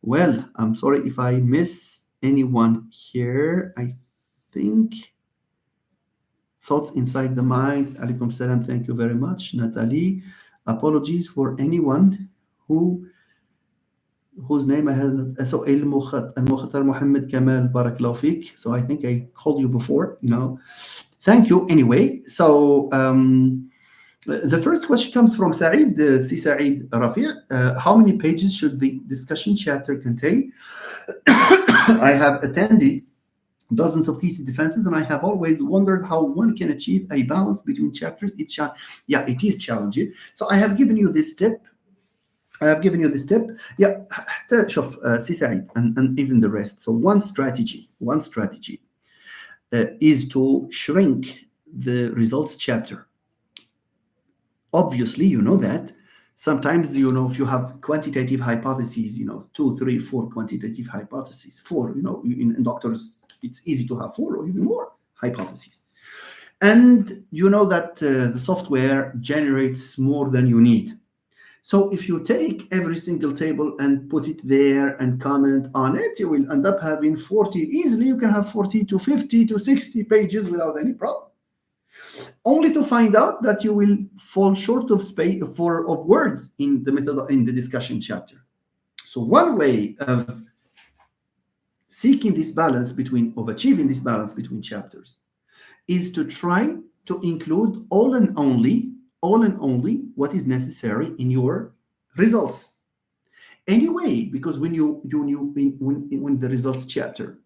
Well, I'm sorry if I miss anyone here. I think Thoughts Inside the Mind, alaikum salam, thank you very much. Nathalie, apologies for anyone whose name I had. So Al-Mukhatar Muhammad Kamal, barakallahu fik. So I think I called you before, Thank you anyway. So the first question comes from Saeed, Si Saeed Rafi'. How many pages should the discussion chapter contain? I have attended dozens of thesis defenses, and I have always wondered how one can achieve a balance between chapters. It is challenging. So I have given you this tip. Yeah, شوف سي سعيد and even the rest. So one strategy is to shrink the results chapter. Obviously, you know that sometimes, if you have quantitative hypotheses, 2, 3, 4 quantitative hypotheses, 4, in doctors, it's easy to have 4 or even more hypotheses. And you know that the software generates more than you need. So if you take every single table and put it there and comment on it, you will end up having 40. Easily, you can have 40 to 50 to 60 pages without any problem. Only to find out that you will fall short of space of words in the discussion chapter. So one way of achieving this balance between chapters is to try to include all and only what is necessary in your results. Anyway, because when the results chapter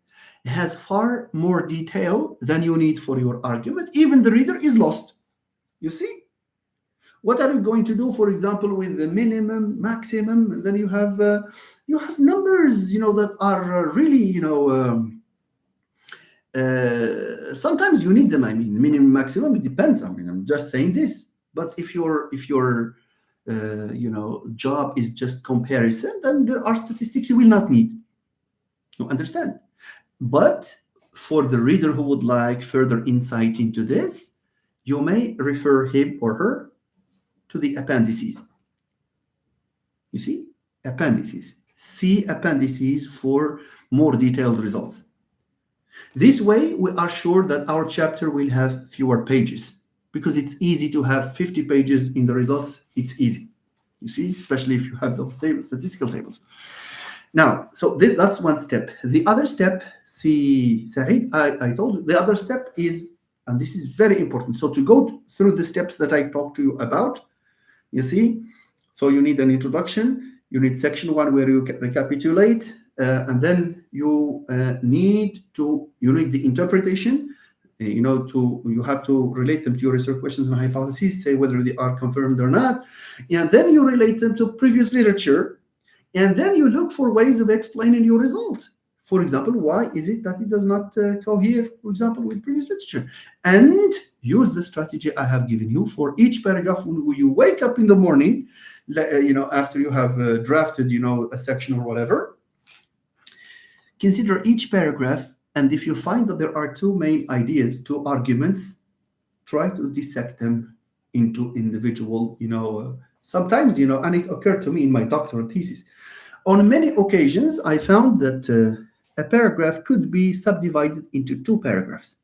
has far more detail than you need for your argument, even the reader is lost. You see? What are you going to do, for example, with the minimum, maximum, and then you have numbers, that are really, sometimes you need them. I mean, minimum, maximum, it depends. I mean, I'm just saying this. But if your job is just comparison, then there are statistics you will not need. You understand? But for the reader who would like further insight into this, you may refer him or her to the appendices. You see? Appendices. See appendices for more detailed results. This way, we are sure that our chapter will have fewer pages, because it's easy to have 50 pages in the results. It's easy. You see? Especially if you have those statistical tables. Now, so that's one step. The other step, see, Saeed, I told you, the other step is, and this is very important, so to go through the steps that I talked to you about, You see? So you need an introduction, you need section one where you recapitulate, and then you need the interpretation. You have to relate them to your research questions and hypotheses, say whether they are confirmed or not, and then you relate them to previous literature, and then you look for ways of explaining your result. For example, why is it that it does not cohere, for example, with previous literature? And use the strategy I have given you for each paragraph. When you wake up in the morning, after you have drafted, a section or whatever, consider each paragraph, and if you find that there are two main ideas, two arguments, try to dissect them into individual, sometimes, and it occurred to me in my doctoral thesis. On many occasions, I found that a paragraph could be subdivided into two paragraphs.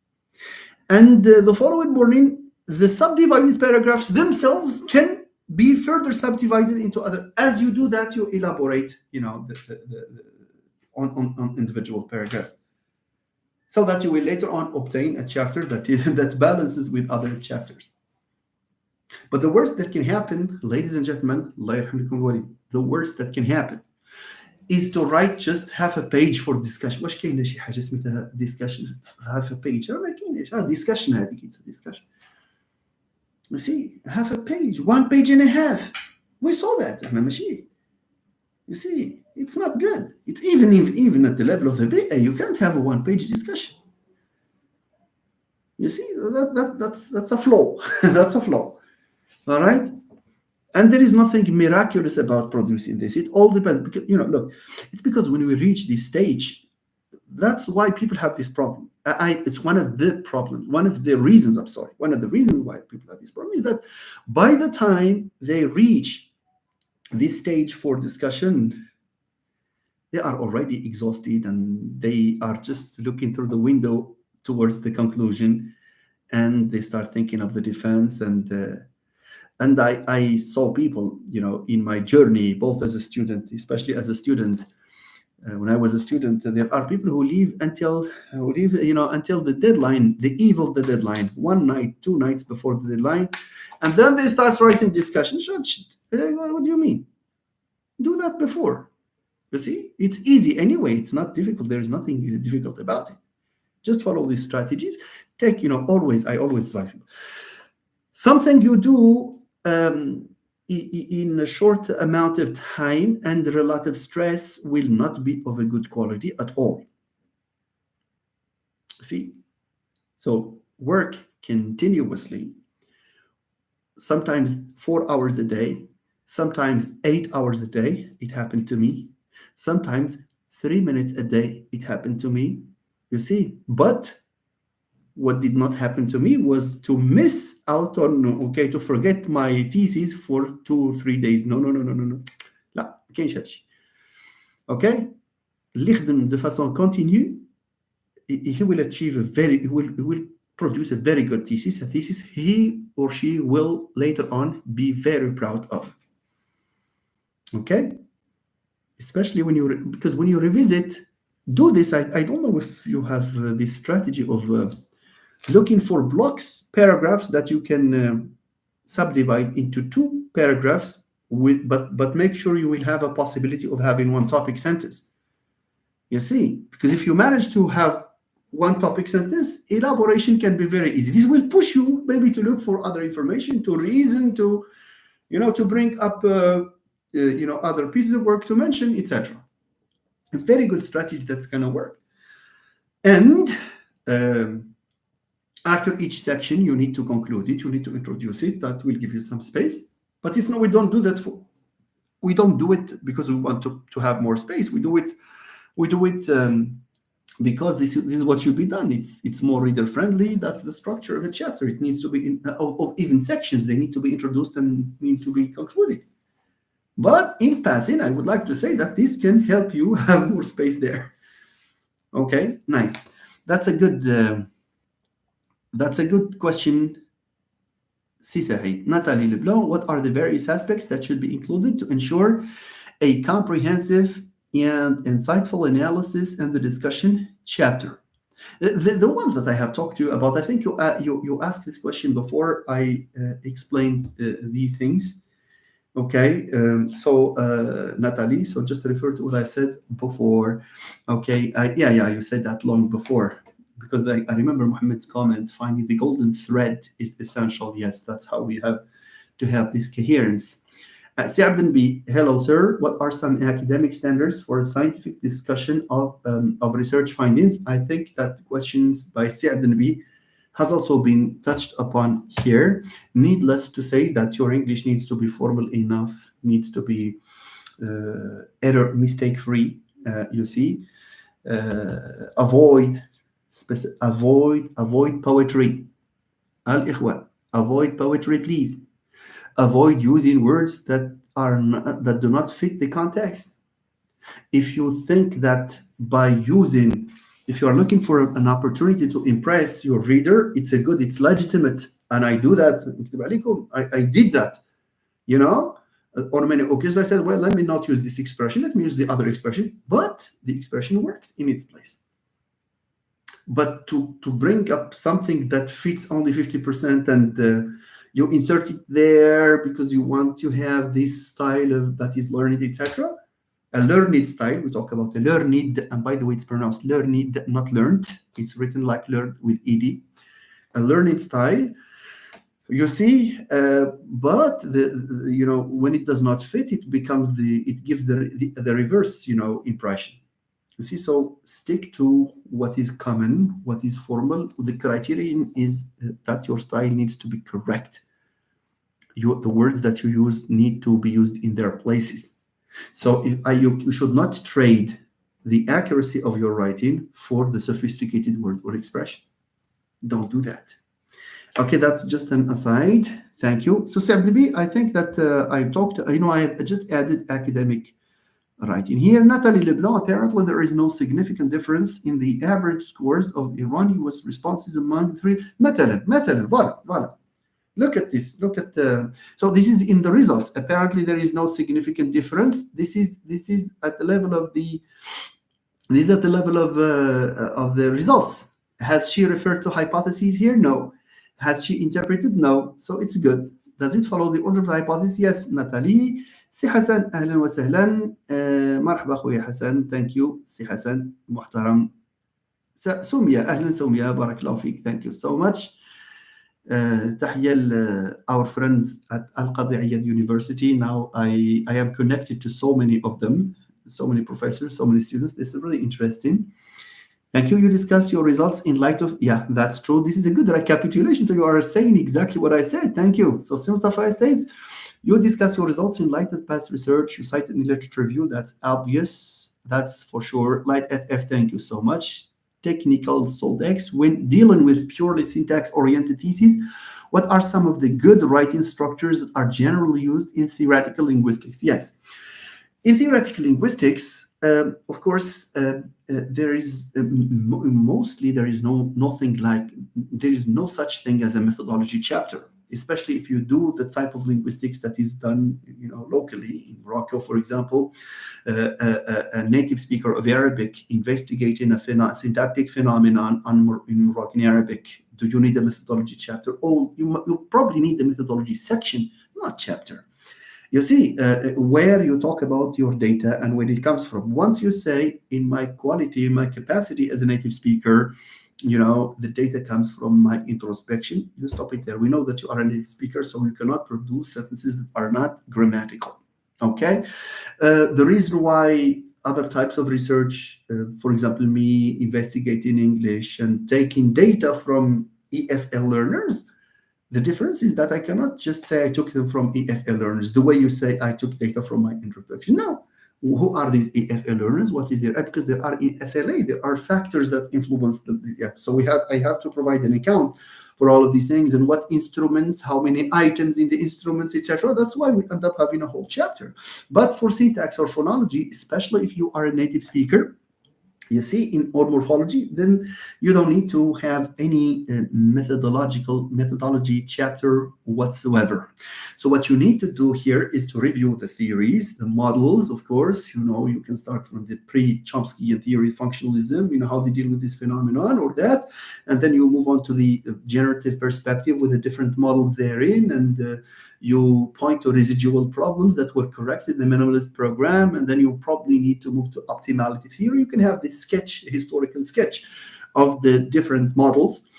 And the following morning, the subdivided paragraphs themselves can be further subdivided into other. As you do that, you elaborate, on individual paragraphs, so that you will later on obtain a chapter that balances with other chapters. But the worst that can happen, ladies and gentlemen, the worst that can happen is to write just half a page for discussion. واش كاينه شي حاجه سميتها discussion half a page؟ ما كاينش. discussion هذيك discussion. You see, half a page, 1 page and a half. We saw that. You see, it's not good. It's even at the level of the BA, you can't have a 1-page discussion. You see, that's a flaw. That's a flaw. All right? And there is nothing miraculous about producing this. It all depends. Because, look, it's because when we reach this stage, that's why people have this problem. It's one of the problems, one of the reasons why people have this problem is that by the time they reach this stage for discussion, they are already exhausted and they are just looking through the window towards the conclusion, and they start thinking of the defense. And I saw people, in my journey, both as a student, especially as a student. When I was a student, there are people who leave until the deadline, the eve of the deadline, 1 night, 2 nights before the deadline, and then they start writing discussion. What do you mean? Do that before. You see, it's easy anyway. It's not difficult. There is nothing difficult about it. Just follow these strategies. I always advise people. Something you do in a short amount of time and relative stress will not be of a good quality at all. See? So work continuously, sometimes 4 hours a day, sometimes 8 hours a day. It happened to me. Sometimes 3 minutes a day. It happened to me. You see? But what did not happen to me was to miss out on, to forget my thesis for 2 or 3 days. No. لا ما كاينش هادشي. Okay? اللي يخدم de façon continue, he will produce a very good thesis, a thesis he or she will later on be very proud of. Okay? Especially because when you revisit, do this. I don't know if you have this strategy of looking for blocks, paragraphs that you can subdivide into 2 paragraphs, but make sure you will have a possibility of having 1 topic sentence. You see, because if you manage to have 1 topic sentence, elaboration can be very easy. This will push you maybe to look for other information, to reason, to bring up other pieces of work to mention, etc. A very good strategy that's going to work. And after each section, you need to conclude it. You need to introduce it. That will give you some space. But we don't do that. We don't do it because we want to have more space. We do it because this is what should be done. It's more reader friendly. That's the structure of a chapter. It needs to be of even sections. They need to be introduced and need to be concluded. But in passing, I would like to say that this can help you have more space there. Okay, nice. That's a good question. Saïd. Nathalie Leblanc, what are the various aspects that should be included to ensure a comprehensive and insightful analysis in the discussion chapter? The ones that I have talked to you about, I think you asked this question before I explained these things. Okay, so Natalie, so just to refer to what I said before. Okay, yeah, you said that long before, because I remember Muhammad's comment, finding the golden thread is essential. Yes, that's how we have to have this coherence. Siab bin B, hello, sir. What are some academic standards for a scientific discussion of research findings? I think that questions by Siab bin B has also been touched upon here. Needless to say that your English needs to be formal enough, needs to be error mistake free. You see, avoid avoid poetry. Al ikhwan, avoid poetry, please. Avoid using words that that do not fit the context. If you think that by using, if you are looking for an opportunity to impress your reader, it's legitimate, and I do that. I did that, you know. On many occasions, I said, well, let me not use this expression. Let me use the other expression. But the expression worked in its place. But to bring up something that fits only 50% and you insert it there because you want to have this style of that is learned, etc. A learned style. We talk about a learned, and by the way, it's pronounced learned, not learned. It's written like learned with ed. A learned style. You see, but when it does not fit, it gives the reverse impression. You see, so stick to what is common, what is formal. The criterion is that your style needs to be correct. The words that you use need to be used in their places. So you should not trade the accuracy of your writing for the sophisticated word or expression. Don't do that. Okay, that's just an aside. Thank you. So Sabdibi, I think that I've talked, I've just added academic writing here. Nathalie Leblanc, apparently there is no significant difference in the average scores of Iran-US responses among the three. مثلا, voilà. Look at this. So this is in the results. Apparently there is no significant difference. This is at the level of the the results. Has she referred to hypotheses here? No. Has she interpreted? No. So it's good. Does it follow the order of the hypothesis? Yes, Natalie. سي حسن أهلا وسهلا. مرحبا أخوي حسن. Thank you سي حسن محترم. سمية أهلا سمية بارك الله فيك. Thank you so much. تحية our friends at Al-Qadi Iyad University. Now I am connected to so many of them, so many professors, so many students. This is really interesting. Thank you. You discuss your results in light of, yeah, that's true. This is a good recapitulation. So you are saying exactly what I said. Thank you. So Mustafa says, you discuss your results in light of past research. You cite in the literature review. That's obvious. That's for sure. Light FF, thank you so much. Technical Soldex, when dealing with purely syntax-oriented theses, what are some of the good writing structures that are generally used in theoretical linguistics? Yes. In theoretical linguistics, of course, there is mostly there is no such thing as a methodology chapter, especially if you do the type of linguistics that is done, locally in Morocco, for example. A native speaker of Arabic investigating a syntactic phenomenon in Moroccan Arabic. Do you need a methodology chapter? Oh, you probably need a methodology section, not chapter. You see, where you talk about your data and where it comes from. Once you say, in my quality, my capacity as a native speaker, the data comes from my introspection, you stop it there. We know that you are a native speaker, so you cannot produce sentences that are not grammatical. Okay? The reason why other types of research, for example, me investigating English and taking data from EFL learners, the difference is that I cannot just say I took them from EFL learners, the way you say I took data from my introduction. No. Who are these EFL learners? What is their, because there are in SLA, there are factors that influence so I have to provide an account for all of these things and what instruments, how many items in the instruments, etc. That's why we end up having a whole chapter. But for syntax or phonology, especially if you are a native speaker, you see, or morphology, then you don't need to have any methodology chapter whatsoever. So what you need to do here is to review the theories, the models, of course. You can start from the pre-Chomskyan theory, functionalism, how they deal with this phenomenon or that. And then you move on to the generative perspective with the different models therein. And you point to residual problems that were corrected in the minimalist program. And then you probably need to move to optimality theory. You can have this sketch, historical sketch of the different models.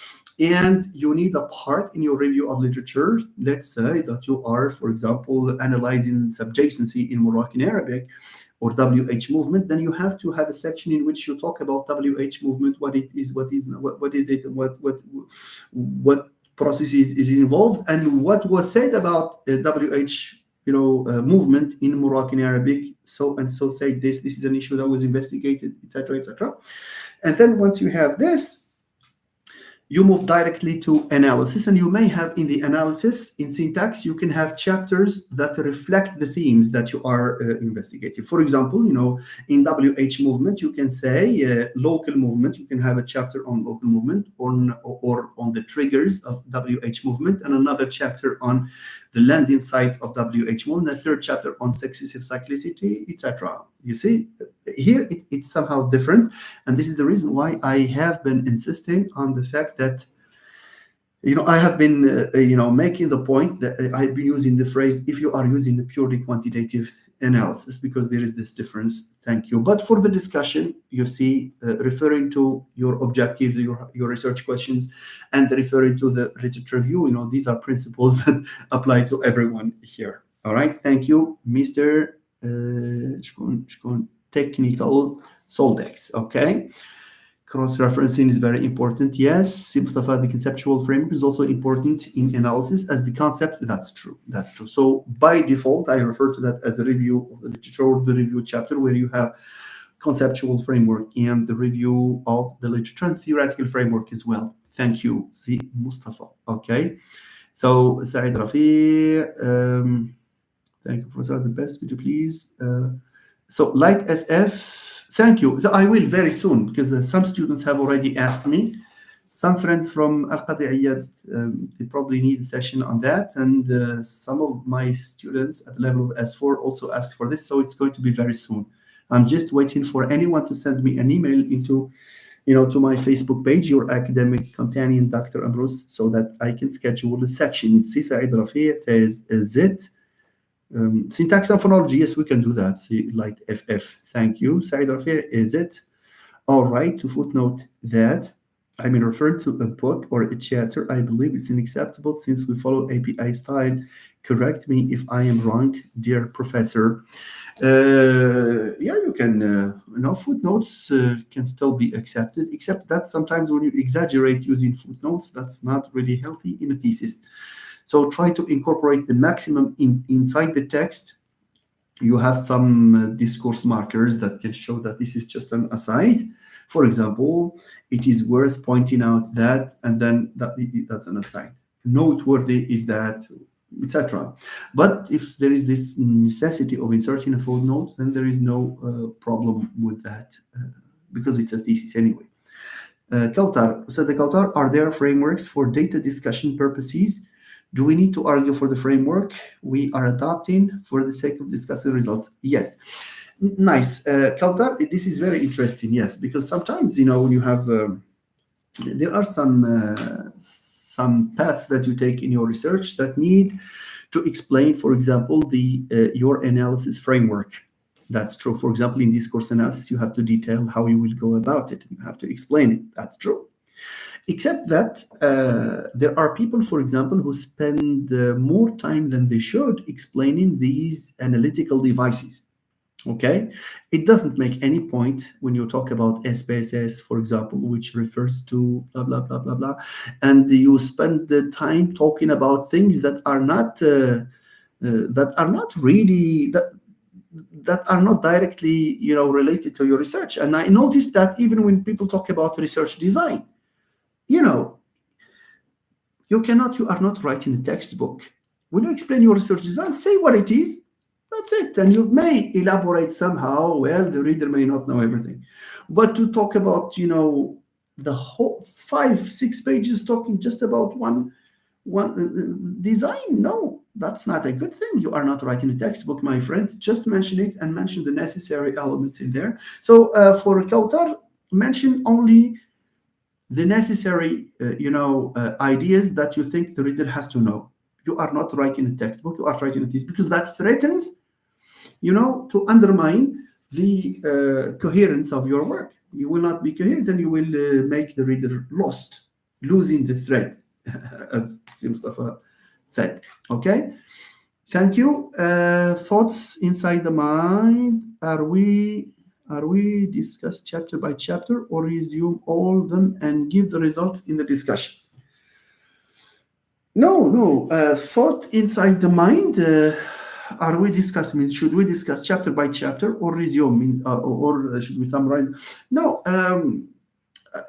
And you need a part in your review of literature. Let's say that you are, for example, analyzing subjacency in Moroccan Arabic or WH movement. Then you have to have a section in which you talk about WH movement, what it is, what is it, and what processes is involved, and what was said about WH movement in Moroccan Arabic. So and so say this is an issue that was investigated, etc., etc. And then once you have this, you move directly to analysis, and you may have in the analysis, in syntax, you can have chapters that reflect the themes that you are investigating. For example, in WH movement, you can say local movement. You can have a chapter on local movement or on the triggers of WH movement, and another chapter on the landing site of WH movement, a third chapter on successive cyclicity, etc. You see, here it's somehow different. And this is the reason why I have been insisting on the fact that, I have been, making the point that I've been using the phrase, if you are using a purely quantitative analysis, because there is this difference. Thank you. But for the discussion, you see, referring to your objectives, your research questions, and referring to the literature review, these are principles that apply to everyone here. All right. Thank you, Mr. Technical Soldex. Okay. Cross-referencing is very important. Yes, Mustafa, the conceptual framework is also important in analysis as the concept. That's true. So by default, I refer to that as a review of the literature or the review chapter, where you have conceptual framework and the review of the literature and theoretical framework as well. Thank you, see Mustafa. Okay. So Saeed Rafi, thank you, Professor. The best, could you please? So Light FF, thank you. So I will very soon, because some students have already asked me. Some friends from Al-Qadi'iyya, they probably need a session on that. And some of my students at the level of S4 also asked for this. So it's going to be very soon. I'm just waiting for anyone to send me an email into, to my Facebook page, your academic companion, Dr. Ambrose, so that I can schedule a section. Saeed Rafi says, is it? Syntax and phonology, yes, we can do that. See, like FF. Thank you, Saeed Rafi. Is it all right to footnote that I'm referring to a book or a chapter? I believe it's unacceptable since we follow API style. Correct me if I am wrong, dear professor. Yeah, you can. Footnotes can still be accepted, except that sometimes when you exaggerate using footnotes, that's not really healthy in a thesis. So try to incorporate the maximum inside the text. You have some discourse markers that can show that this is just an aside. For example, it is worth pointing out that, and then that's an aside. Noteworthy is that, etc. But if there is this necessity of inserting a footnote, then there is no problem with that, because it's a thesis anyway. Kautar, so the Kautar, are there frameworks for data discussion purposes? Do we need to argue for the framework we are adopting for the sake of discussing results? Yes. Nice. Kautar, this is very interesting, yes, because sometimes, when you have, there are some paths that you take in your research that need to explain, for example, your analysis framework. That's true. For example, in discourse analysis, you have to detail how you will go about it. You have to explain it. That's true. Except that there are people, for example, who spend more time than they should explaining these analytical devices. Okay, it doesn't make any point when you talk about SPSS, for example, which refers to blah blah blah blah blah, and you spend the time talking about things that are not really that are not directly related to your research. And I noticed that even when people talk about research design, you are not writing a textbook. When you explain your research design, say what it is. That's it. And you may elaborate somehow. Well, the reader may not know everything. But to talk about, the whole 5-6 pages talking just about one design, no. That's not a good thing. You are not writing a textbook, my friend. Just mention it and mention the necessary elements in there. So for Kautar, mention only the necessary, ideas that you think the reader has to know. You are not writing a textbook. You are writing a thesis because that threatens, to undermine the coherence of your work. You will not be coherent, and you will make the reader lost, losing the thread, as Mustafa said. Okay. Thank you. Thoughts inside the mind. Are we discuss chapter by chapter or resume all of them and give the results in the discussion? No, no. Thought inside the mind. Are we discussing? Means should we discuss chapter by chapter or resume? Means or should we summarize? No.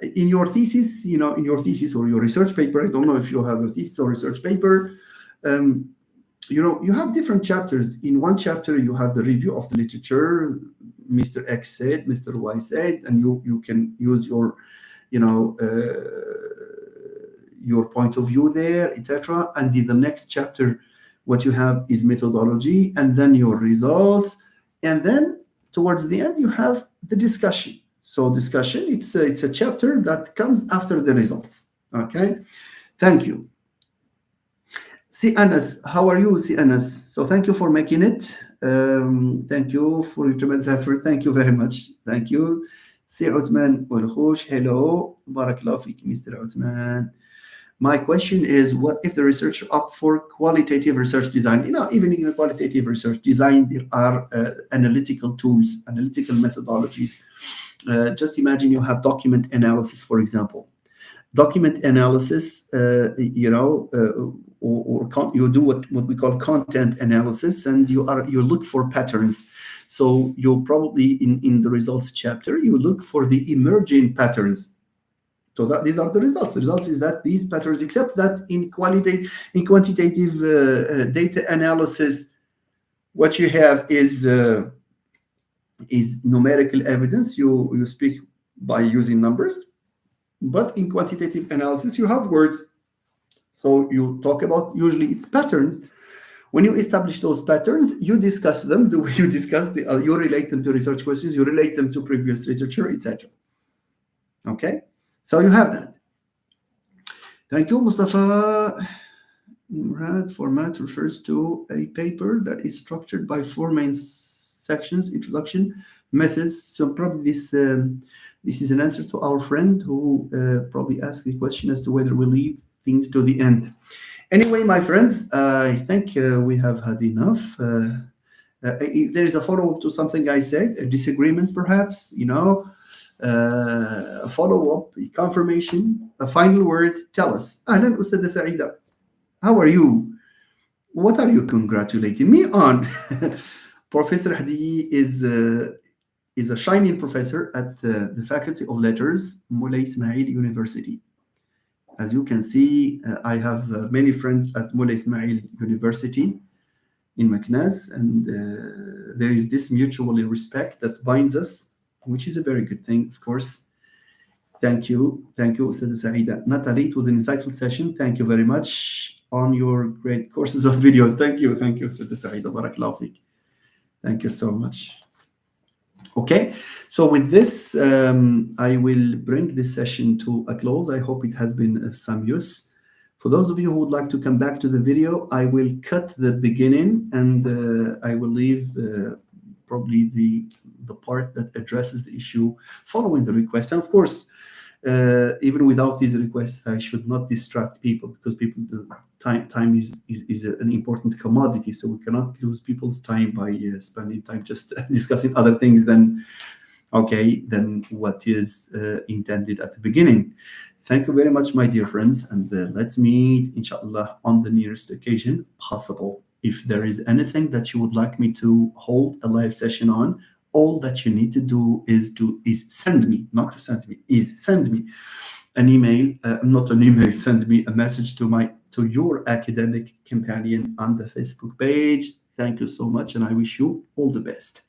In your thesis, in your thesis or your research paper. I don't know if you have a thesis or research paper. Um, you have different chapters. In one chapter, you have the review of the literature. Mr. X said, Mr. Y said, and you can use your, you know, your point of view there, etc. And in the next chapter, what you have is methodology, and then your results, and then towards the end you have the discussion. So discussion, it's a chapter that comes after the results. Okay, thank you. Si Anas, how are you, Si Anas? So thank you for making it. Thank you for your tremendous effort. Thank you very much. Thank you. Si Uthman Walkhush, hello. Barakallah fik, Mr. Uthman. My question is, what if the researcher opt for qualitative research design? Even in the qualitative research design, there are analytical tools, analytical methodologies. Just imagine you have document analysis, for example. Document analysis, you do what we call content analysis, and you look for patterns. So you probably in the results chapter, you look for the emerging patterns. So these are the results. The results is that these patterns, except that in quantitative data analysis, what you have is numerical evidence. You speak by using numbers, but in quantitative analysis, you have words. So you talk about, usually it's patterns. When you establish those patterns, you discuss them the way you discuss you relate them to research questions, you relate them to previous literature, etc. Okay, so you have that. Thank you, Mustafa. Murad, format refers to a paper that is structured by four main sections: introduction, methods. So probably this is an answer to our friend who probably asked the question as to whether we leave things to the end. Anyway, my friends, I think we have had enough. If there is a follow-up to something I said, a disagreement perhaps, a follow-up, a confirmation, a final word, tell us. Ahlan, Ustad Saida. How are you? What are you congratulating me on? Professor Hadi is a shining professor at the Faculty of Letters, Moulay Ismail University. As you can see, I have many friends at Moulay Ismail University in Maknas, and there is this mutual respect that binds us, which is a very good thing, of course. Thank you, Ustad Saida. Natalie, it was an insightful session. Thank you very much on your great courses of videos. Thank you, Ustad Saida. Barakallahu feek. Thank you so much. Okay, so with this, I will bring this session to a close. I hope it has been of some use. For those of you who would like to come back to the video, I will cut the beginning and I will leave probably the part that addresses the issue following the request. And of course, even without these requests, I should not distract people, because time is an important commodity. So we cannot lose people's time by spending time just discussing other things than what is intended at the beginning. Thank you very much, my dear friends, and let's meet, inshallah, on the nearest occasion possible. If there is anything that you would like me to hold a live session on, all that you need to do is send me an email, not an email, send me a message to your academic companion on the Facebook page. Thank you so much, and I wish you all the best.